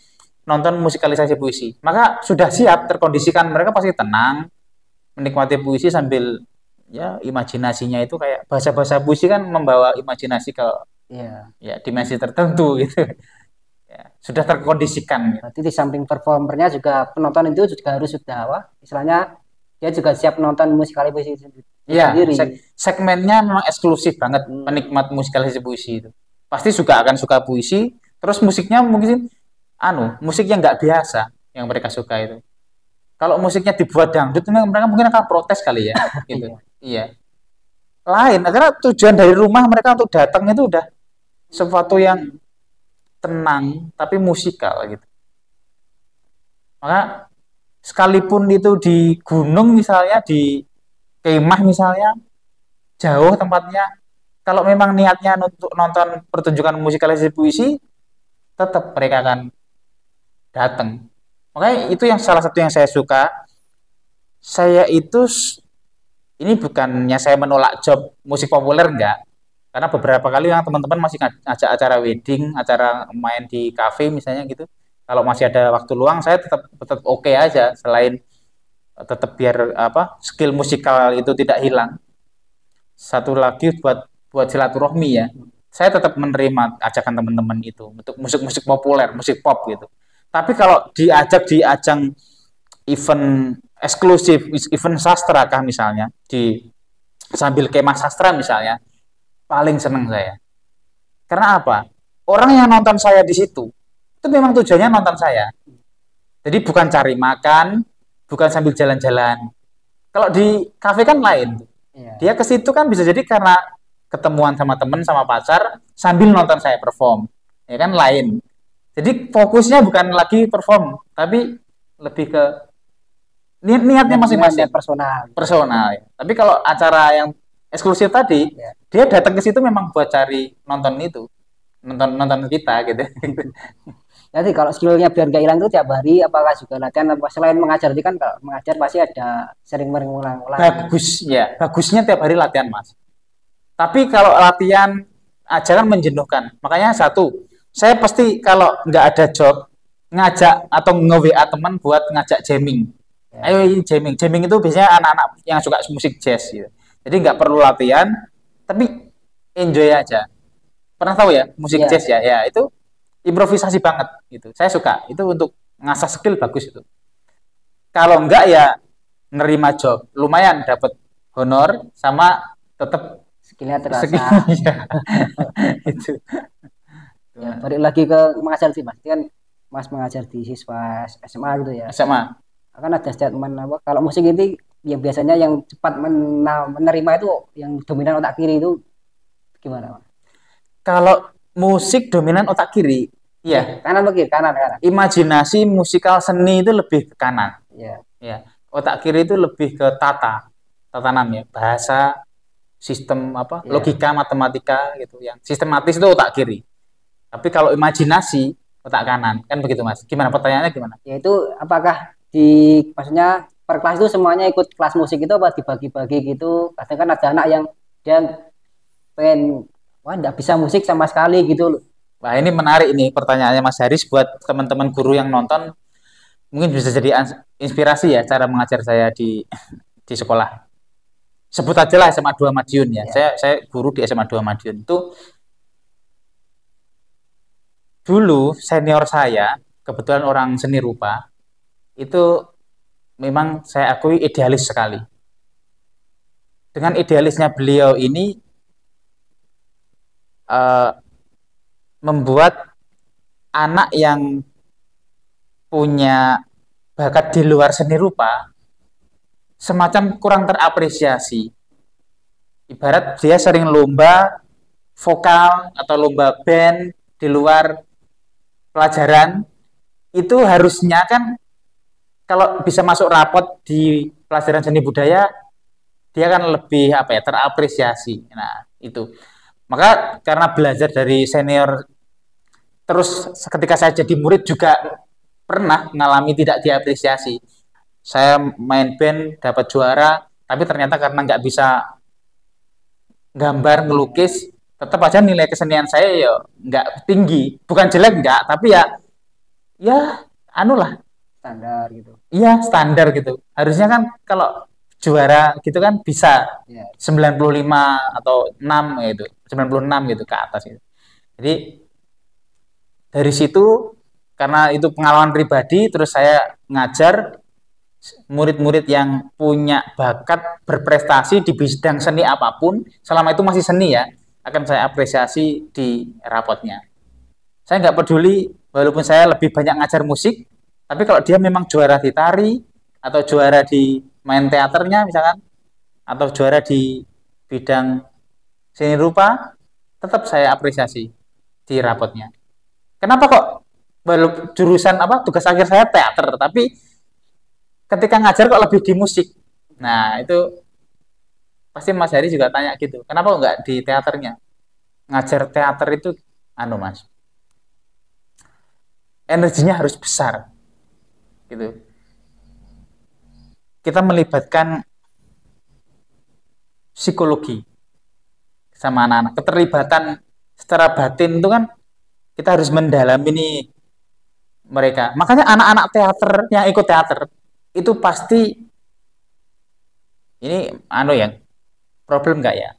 nonton musikalisasi puisi. Maka sudah siap terkondisikan, mereka pasti tenang menikmati puisi sambil ya imajinasinya itu kayak bahasa-bahasa puisi kan membawa imajinasi ke Iya. ya dimensi tertentu gitu. Ya, sudah terkondisikan. Berarti di samping performernya juga penonton itu juga harus sudah istilahnya dia juga siap nonton musikalisasi puisi Iya, sendiri. segmennya memang eksklusif banget penikmat musikalisasi puisi itu. Pasti akan suka puisi, terus musiknya mungkin musik yang nggak biasa yang mereka suka itu. Kalau musiknya dibuat dangdut, mereka mungkin akan protes kali ya, gitu. Iya. Lain, karena tujuan dari rumah mereka untuk datang itu udah sesuatu yang tenang tapi musikal gitu. Maka sekalipun itu di gunung misalnya, di kemah misalnya, jauh tempatnya, kalau memang niatnya untuk nonton pertunjukan musikalisasi puisi, tetap mereka akan datang. Makanya itu yang salah satu yang saya suka. Saya itu ini bukannya saya menolak job musik populer enggak. Karena beberapa kali yang teman-teman masih ngajak acara wedding, acara main di cafe misalnya gitu. Kalau masih ada waktu luang, saya tetap oke aja. Selain tetap biar skill musikal itu tidak hilang. Satu lagi buat silaturahmi ya. Saya tetap menerima ajakan teman-teman itu untuk musik-musik populer, musik pop gitu. Tapi kalau diajak di ajang event eksklusif, event sastra kah misalnya, sambil kemah sastra misalnya, paling seneng saya. Karena apa? Orang yang nonton saya di situ, itu memang tujuannya nonton saya. Jadi bukan cari makan, bukan sambil jalan-jalan. Kalau di kafe kan lain. Dia ke situ kan bisa jadi karena ketemuan sama temen, sama pacar, sambil nonton saya perform. Ya kan lain. Jadi fokusnya bukan lagi perform, tapi lebih ke niatnya masing-masing. Personal. Ya. Tapi kalau acara yang eksklusif tadi, dia datang ke situ memang buat cari nonton itu. Nonton kita gitu. Jadi kalau skillnya biar gak hilang itu tiap hari apakah juga latihan apa selain mengajar? Jadi kan kalau mengajar pasti ada sering mengulang-ulang. Bagus ya, bagusnya tiap hari latihan mas. Tapi kalau latihan aja kan menjenuhkan. Makanya saya pasti kalau nggak ada job ngajak atau nge-WA teman buat ngajak jamming. Ya. Ayo jamming. Jamming itu biasanya anak-anak yang suka musik jazz gitu. Jadi nggak perlu latihan, tapi enjoy aja. Pernah tahu ya musik jazz ya? Ya itu improvisasi banget gitu. Saya suka. Itu untuk ngasah skill bagus itu. Kalau enggak ya nerima job, lumayan dapat honor sama tetap skillnya terasa. Ya. Itu. Ya, balik lagi ke mengajar sih mas. Kan mas mengajar di siswa SMA gitu ya. SMA. Akan ada statement apa? Kalau musik ini yang biasanya yang cepat menerima itu yang dominan otak kiri itu gimana mas? Kalau musik dominan otak kiri, ya. Kanan atau kiri? Kanan. Imajinasi musikal seni itu lebih ke kanan. Ya. Ya. Otak kiri itu lebih ke tatanan ya, bahasa, sistem logika, matematika gitu. Yang sistematis itu otak kiri. Tapi kalau imajinasi otak kanan, kan begitu mas. Gimana pertanyaannya gimana? Ya itu apakah maksudnya per kelas itu semuanya ikut kelas musik itu apa dibagi-bagi gitu? Kadang kan ada anak yang dia pengen nggak bisa musik sama sekali gitu loh. Wah ini menarik ini pertanyaannya Mas Haris buat teman-teman guru yang nonton mungkin bisa jadi inspirasi ya cara mengajar saya di sekolah. Sebut aja lah SMA 2 Madiun ya. Saya guru di SMA 2 Madiun itu dulu senior saya kebetulan orang seni rupa itu memang saya akui idealis sekali. Dengan idealisnya beliau ini membuat anak yang punya bakat di luar seni rupa semacam kurang terapresiasi. Ibarat dia sering lomba vokal atau lomba band di luar pelajaran, itu harusnya kan kalau bisa masuk rapot di pelajaran seni budaya, dia kan lebih terapresiasi. Nah, itu. Maka karena belajar dari senior, terus ketika saya jadi murid juga pernah mengalami tidak diapresiasi. saya main band dapat juara, tapi ternyata karena nggak bisa gambar ngelukis, tetap aja nilai kesenian saya ya nggak tinggi. Bukan jelek nggak, tapi ya anu lah, standar gitu. iya standar gitu. Harusnya kan kalau juara gitu kan bisa Ya. 95 atau 6 gitu, 96 gitu ke atas gitu. Jadi dari situ karena itu pengalaman pribadi, terus saya ngajar murid-murid yang punya bakat berprestasi di bidang seni apapun, selama itu masih seni ya, akan saya apresiasi di rapotnya. Saya nggak peduli, walaupun saya lebih banyak ngajar musik, tapi kalau dia memang juara di tari, atau juara di main teaternya misalkan, atau juara di bidang seni rupa, tetap saya apresiasi di rapotnya. Kenapa kok jurusan apa tugas akhir saya teater, tapi ketika ngajar kok lebih di musik? Nah, itu pasti Mas Hari juga tanya gitu. Kenapa kok nggak di teaternya? Ngajar teater itu, anu Mas, energinya harus besar, gitu. Kita melibatkan psikologi sama anak-anak. Keterlibatan secara batin itu kan kita harus mendalami nih mereka. Makanya anak-anak teater yang ikut teater itu pasti ini anu ya, problem nggak ya?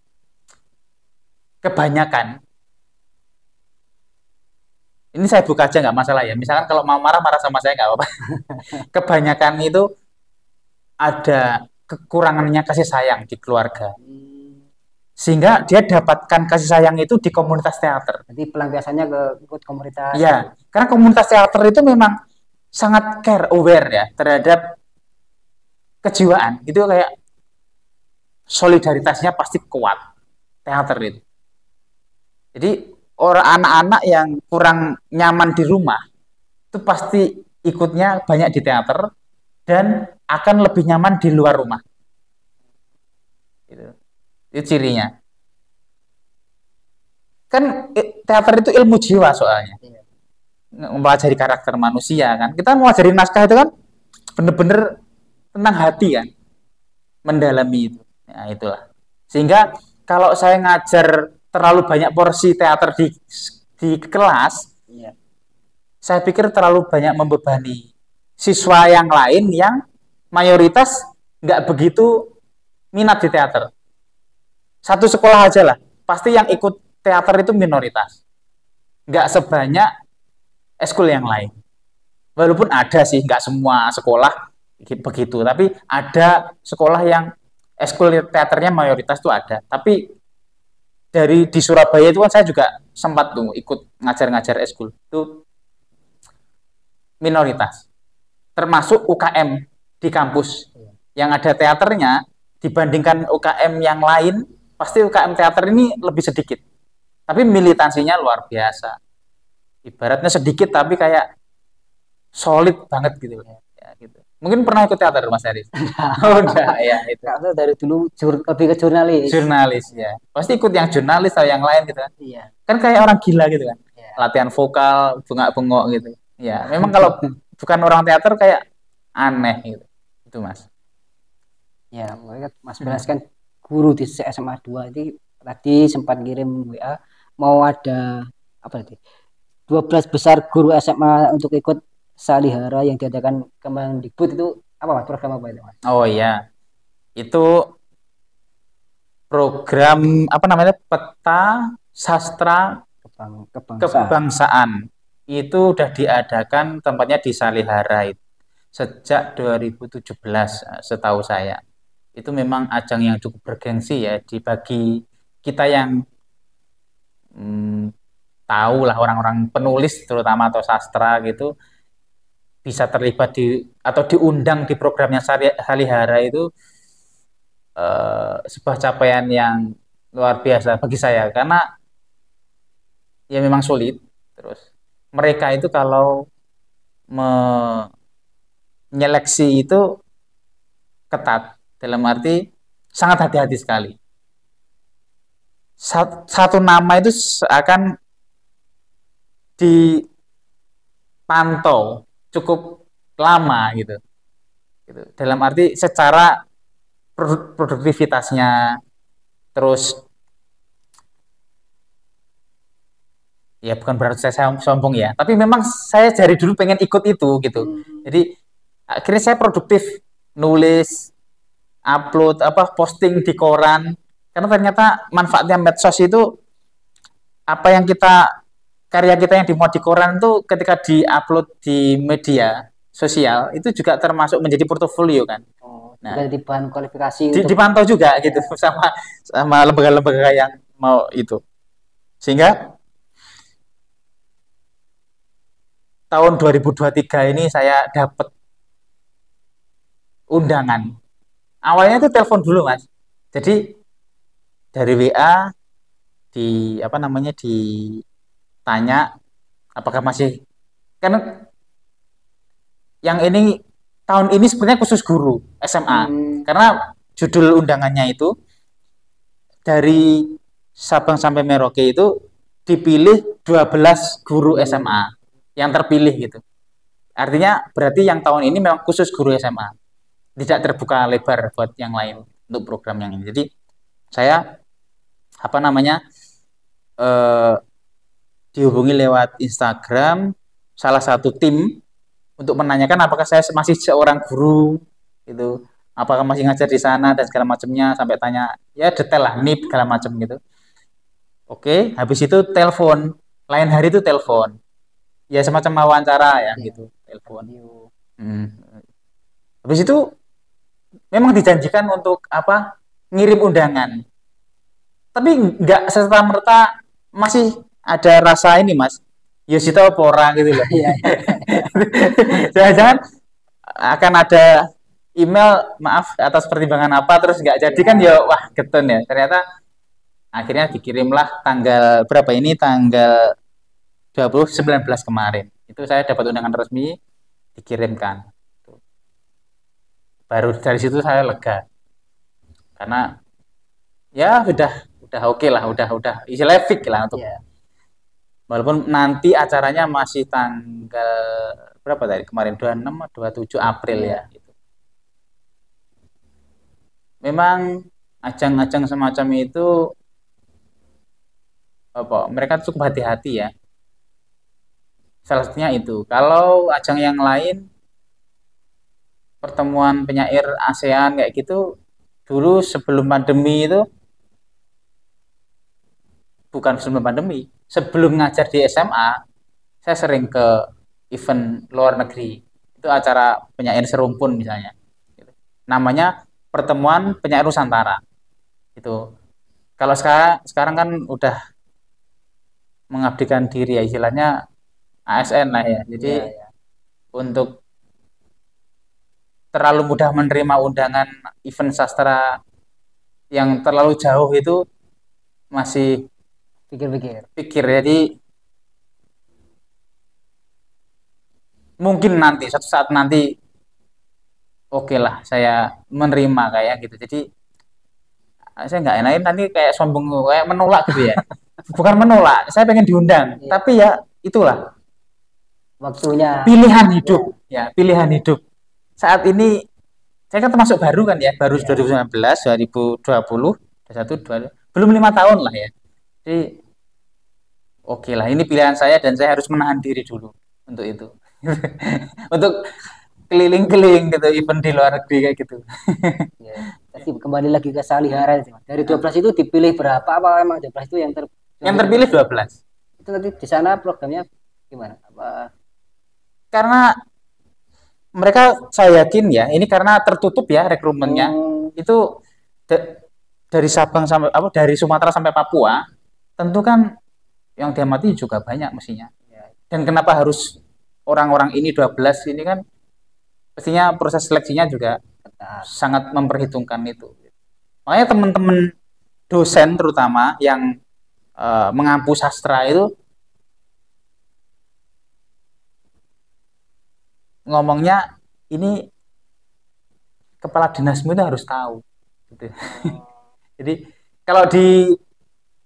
Kebanyakan ini saya buka aja nggak masalah ya. Misalkan kalau mau marah-marah sama saya nggak apa-apa. Kebanyakan itu ada kekurangannya kasih sayang di keluarga. Sehingga dia dapatkan kasih sayang itu di komunitas teater. Jadi pelampiasannya ke ikut komunitas. Ya, karena komunitas teater itu memang sangat care, aware ya terhadap kejiwaan. Itu kayak solidaritasnya pasti kuat teater itu. Jadi orang anak-anak yang kurang nyaman di rumah itu pasti ikutnya banyak di teater dan akan lebih nyaman di luar rumah. Gitu. Itu cirinya. Kan teater itu ilmu jiwa soalnya. Mempelajari karakter manusia kan. Kita mau ngajarin naskah itu kan bener-bener tentang hati kan. Mendalami itu. Nah, itulah. Sehingga kalau saya ngajar terlalu banyak porsi teater di kelas, saya pikir terlalu banyak membebani siswa yang lain yang mayoritas nggak begitu minat di teater. Satu sekolah aja lah, pasti yang ikut teater itu minoritas. Nggak sebanyak eskul yang lain. Walaupun ada sih, nggak semua sekolah begitu, tapi ada sekolah yang eskul teaternya mayoritas tuh ada. Tapi di Surabaya itu kan saya juga sempat tuh ikut ngajar-ngajar eskul. Itu minoritas. Termasuk UKM di kampus yang ada teaternya dibandingkan UKM yang lain, pasti UKM teater ini lebih sedikit. Tapi militansinya luar biasa. Ibaratnya sedikit tapi kayak solid banget gitu. Ya, gitu. Mungkin pernah ikut teater Mas Haris? Oh, enggak ya itu. Karena dari dulu lebih ke jurnalis. Jurnalis ya. Pasti ikut yang jurnalis atau yang lain gitu kan. Iya. Kan kayak orang gila gitu kan. Iya. Latihan vokal, bengak-bengok gitu. Ya, memang kalau bukan orang teater kayak aneh gitu. Itu Mas. Ya, makanya Mas Belas kan guru di SMA 2 itu tadi sempat kirim WA mau ada apa tadi? 12 besar guru SMA untuk ikut Salihara yang diadakan Kemendikbud itu apa Mas? Program apa itu Mas? Oh iya. Itu program apa namanya? Peta Sastra Kebangsaan. Itu udah diadakan tempatnya di Salihara itu sejak 2017 setahu saya. Itu memang ajang yang cukup bergengsi ya bagi kita yang tahu lah orang-orang penulis terutama atau sastra gitu bisa terlibat atau diundang di programnya Salihara itu sebuah capaian yang luar biasa bagi saya karena ya memang sulit. Terus mereka itu kalau menyeleksi itu ketat dalam arti sangat hati-hati sekali. Satu nama itu akan dipantau cukup lama gitu. gitu. Dalam arti secara produktivitasnya, terus ya bukan berarti saya sombong ya, tapi memang saya dari dulu pengen ikut itu gitu. Jadi akhirnya saya produktif nulis, upload posting di koran, karena ternyata manfaatnya medsos itu apa yang karya kita yang dimuat di koran itu ketika di-upload di media sosial itu juga termasuk menjadi portofolio kan. Nah, jadi bahan kualifikasi dipantau juga gitu sama lembaga-lembaga yang mau itu. Sehingga tahun 2023 ini saya dapat undangan. Awalnya itu telepon dulu, Mas. Jadi dari WA ditanya apakah masih, karena yang ini tahun ini sebenarnya khusus guru SMA. Karena judul undangannya itu dari Sabang sampai Merauke itu dipilih 12 guru SMA yang terpilih gitu. Artinya berarti yang tahun ini memang khusus guru SMA. Tidak terbuka lebar buat yang lain untuk program yang ini. Jadi saya dihubungi lewat Instagram salah satu tim untuk menanyakan apakah saya masih seorang guru gitu, apakah masih ngajar di sana dan segala macamnya, sampai tanya ya detail lah NIP segala macam gitu. Oke, habis itu telepon, lain hari itu telepon ya semacam wawancara ya gitu, telepon. Habis itu memang dijanjikan untuk ngirim undangan, tapi nggak serta-merta, masih ada rasa ini Mas, ya sih tahu orang gitu loh. Jangan-jangan akan ada email maaf atas pertimbangan apa terus nggak jadi kan ya, wah getun ya. Ternyata akhirnya dikirimlah tanggal berapa ini, tanggal 19 kemarin itu saya dapat undangan resmi dikirimkan. Baru dari situ saya lega karena ya udah oke lah, udah istilahnya fix lah untuk walaupun nanti acaranya masih tanggal berapa tadi kemarin, 26 atau 27 April ya gitu. Memang ajang-ajang semacam itu mereka cukup hati-hati ya. Salah satunya itu. Kalau ajang yang lain, pertemuan penyair ASEAN kayak gitu, dulu sebelum pandemi itu, bukan sebelum pandemi, sebelum ngajar di SMA, saya sering ke event luar negeri. Itu acara penyair serumpun misalnya. Namanya Pertemuan Penyair Nusantara. Itu. Kalau sekarang kan udah mengabdikan diri ya, istilahnya ASN lah ya. Jadi untuk terlalu mudah menerima undangan event sastra yang terlalu jauh itu masih pikir. Jadi mungkin nanti suatu saat nanti oke lah saya menerima kayak gitu. Jadi saya nggak enakin nanti kayak sombong, kayak menolak gitu ya. Bukan menolak, saya pengen diundang, tapi ya itulah waktunya, pilihan hidup ya, pilihan hidup. Saat ini saya kan termasuk baru kan ya, baru 2019, 2020, 2021, belum 5 tahun lah ya. Jadi oke lah, ini pilihan saya dan saya harus menahan diri dulu untuk itu. Untuk keliling-keliling gitu, event di luar negeri kayak gitu. Tapi kembali lagi ke Salihara sih, Mas. Dari 12 itu dipilih berapa? Apa emang 12 itu yang terpilih 12? Itu nanti di sana programnya gimana? Karena mereka, saya yakin ya, ini karena tertutup ya rekrutmennya. Itu dari Sabang sampai dari Sumatera sampai Papua, tentu kan yang diamati juga banyak mestinya. Dan kenapa harus orang-orang ini 12 ini kan, pastinya proses seleksinya juga sangat memperhitungkan itu. Makanya teman-teman dosen terutama yang mengampu sastra itu ngomongnya, ini kepala dinasmu itu harus tahu gitu. Jadi kalau di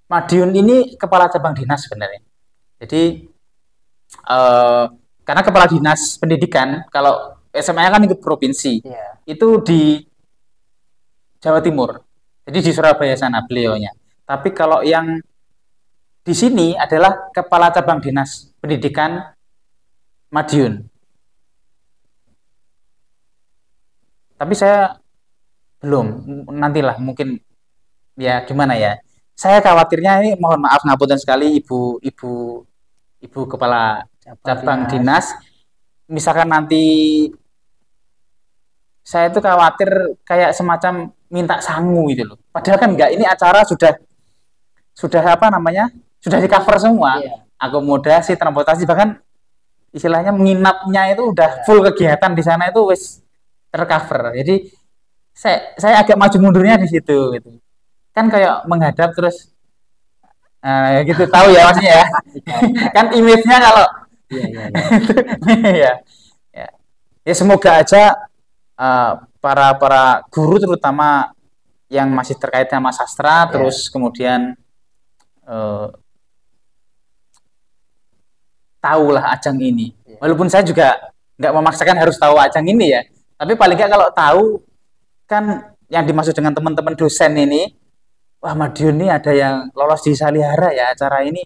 Madiun ini kepala cabang dinas sebenarnya. Jadi karena kepala dinas pendidikan kalau SMA kan ikut provinsi. itu di Jawa Timur. Jadi di Surabaya sana beliaunya. Tapi kalau yang di sini adalah Kepala Cabang Dinas Pendidikan Madiun. Tapi saya belum, nantilah mungkin ya gimana ya. Saya khawatirnya ini mohon maaf ngapunten sekali ibu kepala cabang dinas. Misalkan nanti saya itu khawatir kayak semacam minta sangu gitu loh. Padahal kan enggak, ini acara sudah apa namanya? Sudah di cover semua. Iya. Akomodasi, transportasi, bahkan istilahnya menginapnya itu udah full kegiatan di sana itu wis tercover. Jadi saya agak maju mundurnya di situ gitu. Kan kayak menghadap terus gitu, tahu ya maksudnya ya. Kan image-nya kalau Iya. ya, ya. Ya semoga aja para guru terutama yang masih terkait sama sastra, terus kemudian tahulah ajang ini. Walaupun saya juga nggak memaksakan harus tahu ajang ini ya, tapi paling nggak kalau tahu kan yang dimaksud dengan teman-teman dosen ini, wah Madiun ini ada yang lolos di Salihara ya acara ini,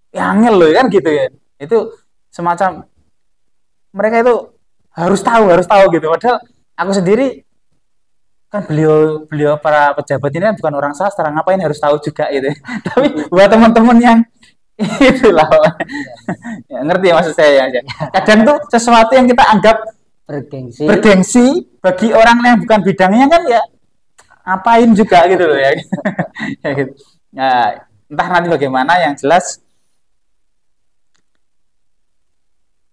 ya angel loh kan gitu ya. Itu semacam mereka itu harus tahu gitu. Padahal aku sendiri kan beliau para pejabat ini kan bukan orang sastra, ngapain harus tahu juga gitu. Tapi buat teman-teman yang itulah ya, ngerti ya maksud saya ya. Kadang tuh sesuatu yang kita anggap bergengsi bagi orang yang bukan bidangnya kan ya ngapain juga gitu loh ya. Ya gitu. Nah, entah nanti bagaimana, yang jelas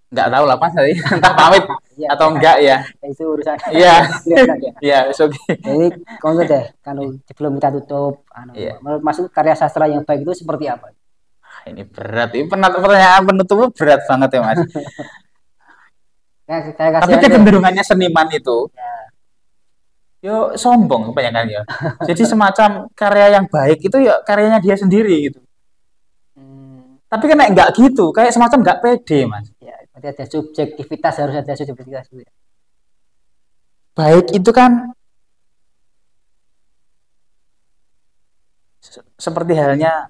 nggak tahu lah Mas tadi, entah pamit atau enggak ya. Itu urusan. Iya. Iya, oke. Jadi kalau deh, kalau sebelum kita tutup, menurut Mas karya sastra yang baik itu seperti apa? Ini berat, ini pertanyaan penutupnya berat banget ya Mas. Tapi kecenderungannya seniman itu, yo sombong kebanyakan ya. Jadi semacam karya yang baik itu ya karyanya dia sendiri gitu. Tapi kan enggak gitu, kayak semacam enggak pede Mas. Ya, berarti ada subjektivitas, harus ada subjektivitas. Baik itu kan seperti halnya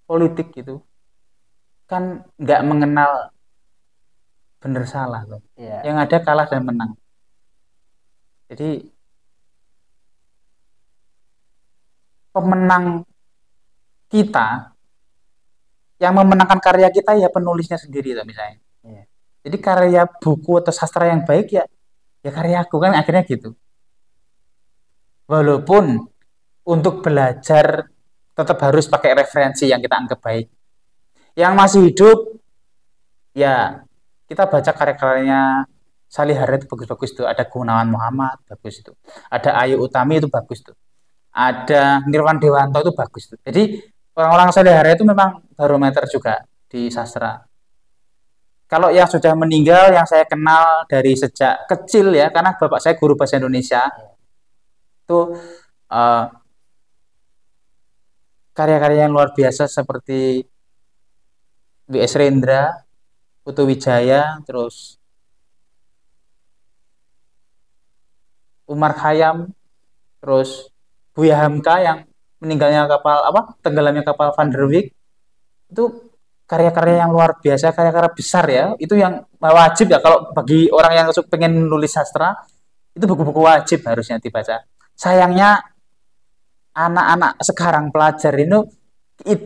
politik gitu, kan nggak mengenal benar salah tuh. Yang ada kalah dan menang. Jadi pemenang kita yang memenangkan karya kita ya penulisnya sendiri tuh misalnya. Jadi karya buku atau sastra yang baik ya karya aku kan akhirnya gitu. Walaupun untuk belajar tetap harus pakai referensi yang kita anggap baik. Yang masih hidup, ya kita baca karya-karyanya Salihara itu bagus-bagus tuh. Ada Gunawan Muhammad, bagus itu. Ada Ayu Utami itu bagus tuh. Ada Nirwan Dewanto itu bagus tuh. Jadi orang-orang Salihara itu memang barometer juga di sastra. Kalau yang sudah meninggal, yang saya kenal dari sejak kecil ya, karena bapak saya guru bahasa Indonesia, itu karya-karya yang luar biasa seperti W.S. Rendra, Putu Wijaya, terus Umar Khayyam, terus Buya Hamka yang meninggalnya kapal tenggelamnya kapal Van der Wijk, itu karya-karya yang luar biasa, karya-karya besar ya. Itu yang wajib ya kalau bagi orang yang pengen nulis sastra, itu buku-buku wajib harusnya dibaca. Sayangnya anak-anak sekarang pelajar itu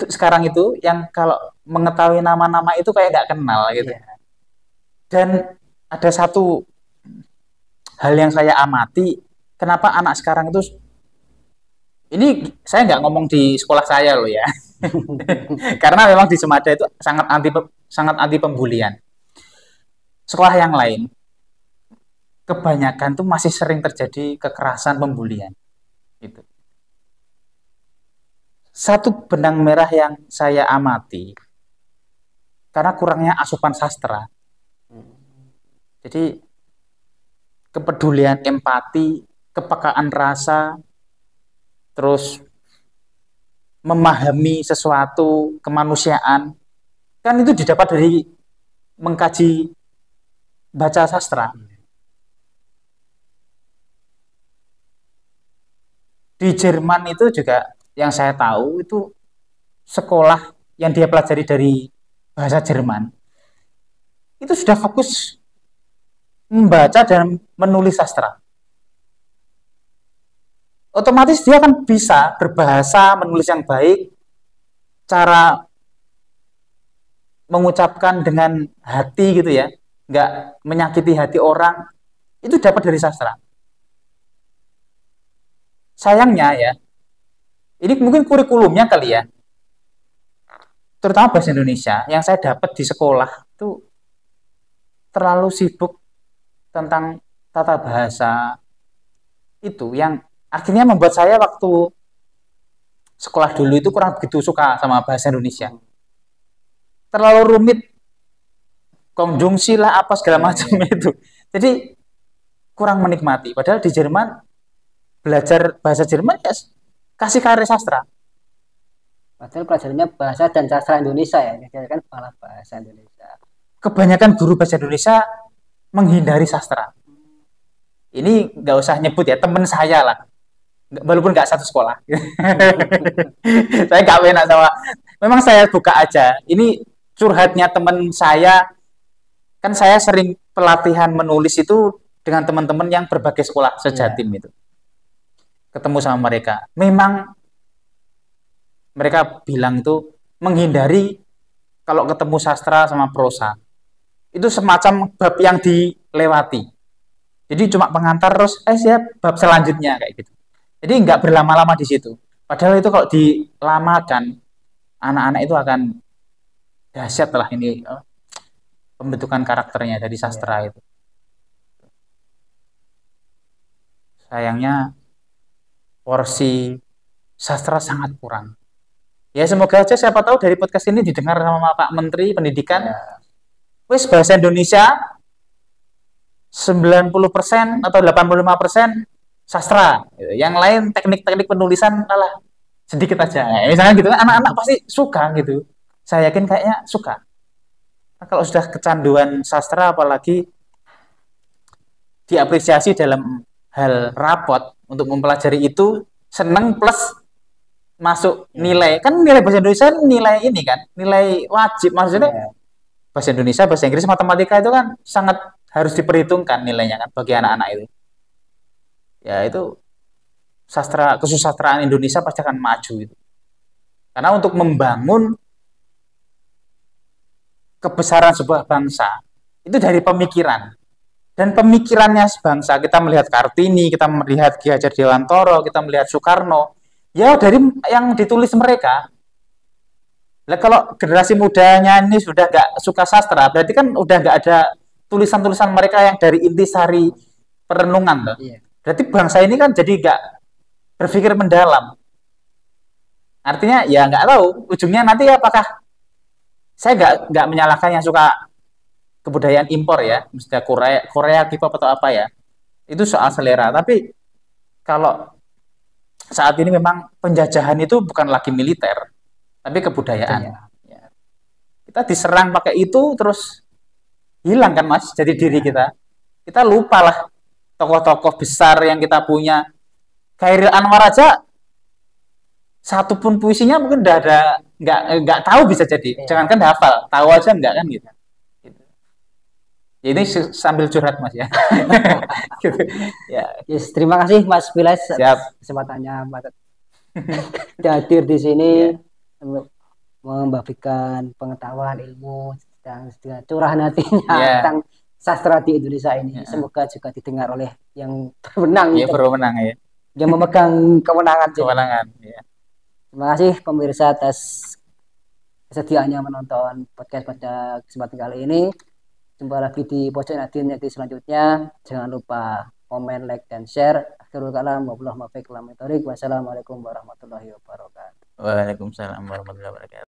sekarang itu yang kalau mengetahui nama-nama itu kayak nggak kenal gitu. Dan ada satu hal yang saya amati, kenapa anak sekarang itu, ini saya nggak ngomong di sekolah saya loh ya, karena memang di Semada itu sangat anti pembulian. Sekolah yang lain kebanyakan tuh masih sering terjadi kekerasan, pembulian gitu. Satu benang merah yang saya amati, karena kurangnya asupan sastra. Jadi kepedulian, empati, kepekaan rasa, terus memahami sesuatu, kemanusiaan, kan itu didapat dari mengkaji baca sastra. di Jerman itu juga yang saya tahu itu sekolah yang dia pelajari dari bahasa Jerman itu sudah fokus membaca dan menulis sastra. Otomatis dia akan bisa berbahasa, menulis yang baik, cara mengucapkan dengan hati gitu ya, nggak menyakiti hati orang, itu dapat dari sastra. Sayangnya ya, ini mungkin kurikulumnya kali ya, terutama bahasa Indonesia, yang saya dapat di sekolah itu terlalu sibuk tentang tata bahasa itu, yang akhirnya membuat saya waktu sekolah dulu itu kurang begitu suka sama bahasa Indonesia. Terlalu rumit, konjungsi lah apa segala macam itu. Jadi kurang menikmati. Padahal di Jerman belajar bahasa Jerman ya kasih karya sastra. Padahal pelajarannya bahasa dan sastra Indonesia ya, kan malah bahasa Indonesia. Kebanyakan guru bahasa Indonesia menghindari sastra. Ini nggak usah nyebut ya, teman saya lah. Walaupun nggak satu sekolah. Saya nggak enak sama. Memang saya buka aja. Ini curhatnya teman saya. Kan saya sering pelatihan menulis itu dengan teman-teman yang berbagai sekolah sejatim itu. Ketemu sama mereka. Memang mereka bilang itu menghindari kalau ketemu sastra sama prosa. Itu semacam bab yang dilewati. Jadi cuma pengantar terus, siap bab selanjutnya kayak gitu. Jadi nggak berlama-lama di situ. Padahal itu kalau dilamakan, anak-anak itu akan dahsyat lah ini pembentukan karakternya dari sastra itu. Sayangnya porsi sastra sangat kurang. Ya semoga aja siapa tahu dari podcast ini didengar sama Pak Menteri Pendidikan. Wis bahasa Indonesia 90% atau 85% sastra. Yang lain teknik-teknik penulisan malah sedikit aja. Misalnya gitu kan anak-anak pasti suka gitu. Saya yakin kayaknya suka. Nah, kalau sudah kecanduan sastra apalagi diapresiasi dalam hal rapot untuk mempelajari itu seneng plus masuk nilai. Kan nilai bahasa Indonesia nilai ini kan, nilai wajib maksudnya. Bahasa Indonesia, bahasa Inggris, matematika itu kan sangat harus diperhitungkan nilainya kan bagi anak-anak itu. Ya itu kesusastraan Indonesia pasti akan maju itu. Karena untuk membangun kebesaran sebuah bangsa itu dari pemikiran. Dan pemikirannya sebangsa, kita melihat Kartini, kita melihat Ki Hajar Dewantoro, kita melihat Soekarno, ya dari yang ditulis mereka. Nah, kalau generasi mudanya ini sudah nggak suka sastra, berarti kan udah nggak ada tulisan-tulisan mereka yang dari intisari perenungan. Berarti bangsa ini kan jadi nggak berpikir mendalam. Artinya ya nggak tahu ujungnya nanti apakah saya nggak menyalahkan yang suka kebudayaan impor ya, misalnya Korea K-pop atau apa ya, itu soal selera. Tapi kalau saat ini memang penjajahan itu bukan lagi militer, tapi kebudayaan. Ya. Kita diserang pakai itu terus hilang kan mas, jadi diri kita. Kita lupa lah tokoh-tokoh besar yang kita punya. Khairil Anwar aja satu pun puisinya mungkin udah ada nggak tahu bisa jadi. Jangankan hafal, tahu aja nggak kan gitu. Ini sambil curhat mas ya. Gitu. Ya. Yes, terima kasih Mas Vilas kesempatannya hadir di sini untuk membagikan pengetahuan ilmu dan curahan hatinya tentang sastra di Indonesia ini. Semoga juga didengar oleh yang berwenang. Iya berwenang ya. Yang memegang kewenangan. Ya. Terima kasih pemirsa atas kesediaannya menonton podcast pada kesempatan kali ini. Jumpa lagi di pojok Nadine edisi selanjutnya. Jangan lupa komen, like, dan share. Akhirul kalam, wassalamualaikum warahmatullahi wabarakatuh. Waalaikumsalam warahmatullahi wabarakatuh.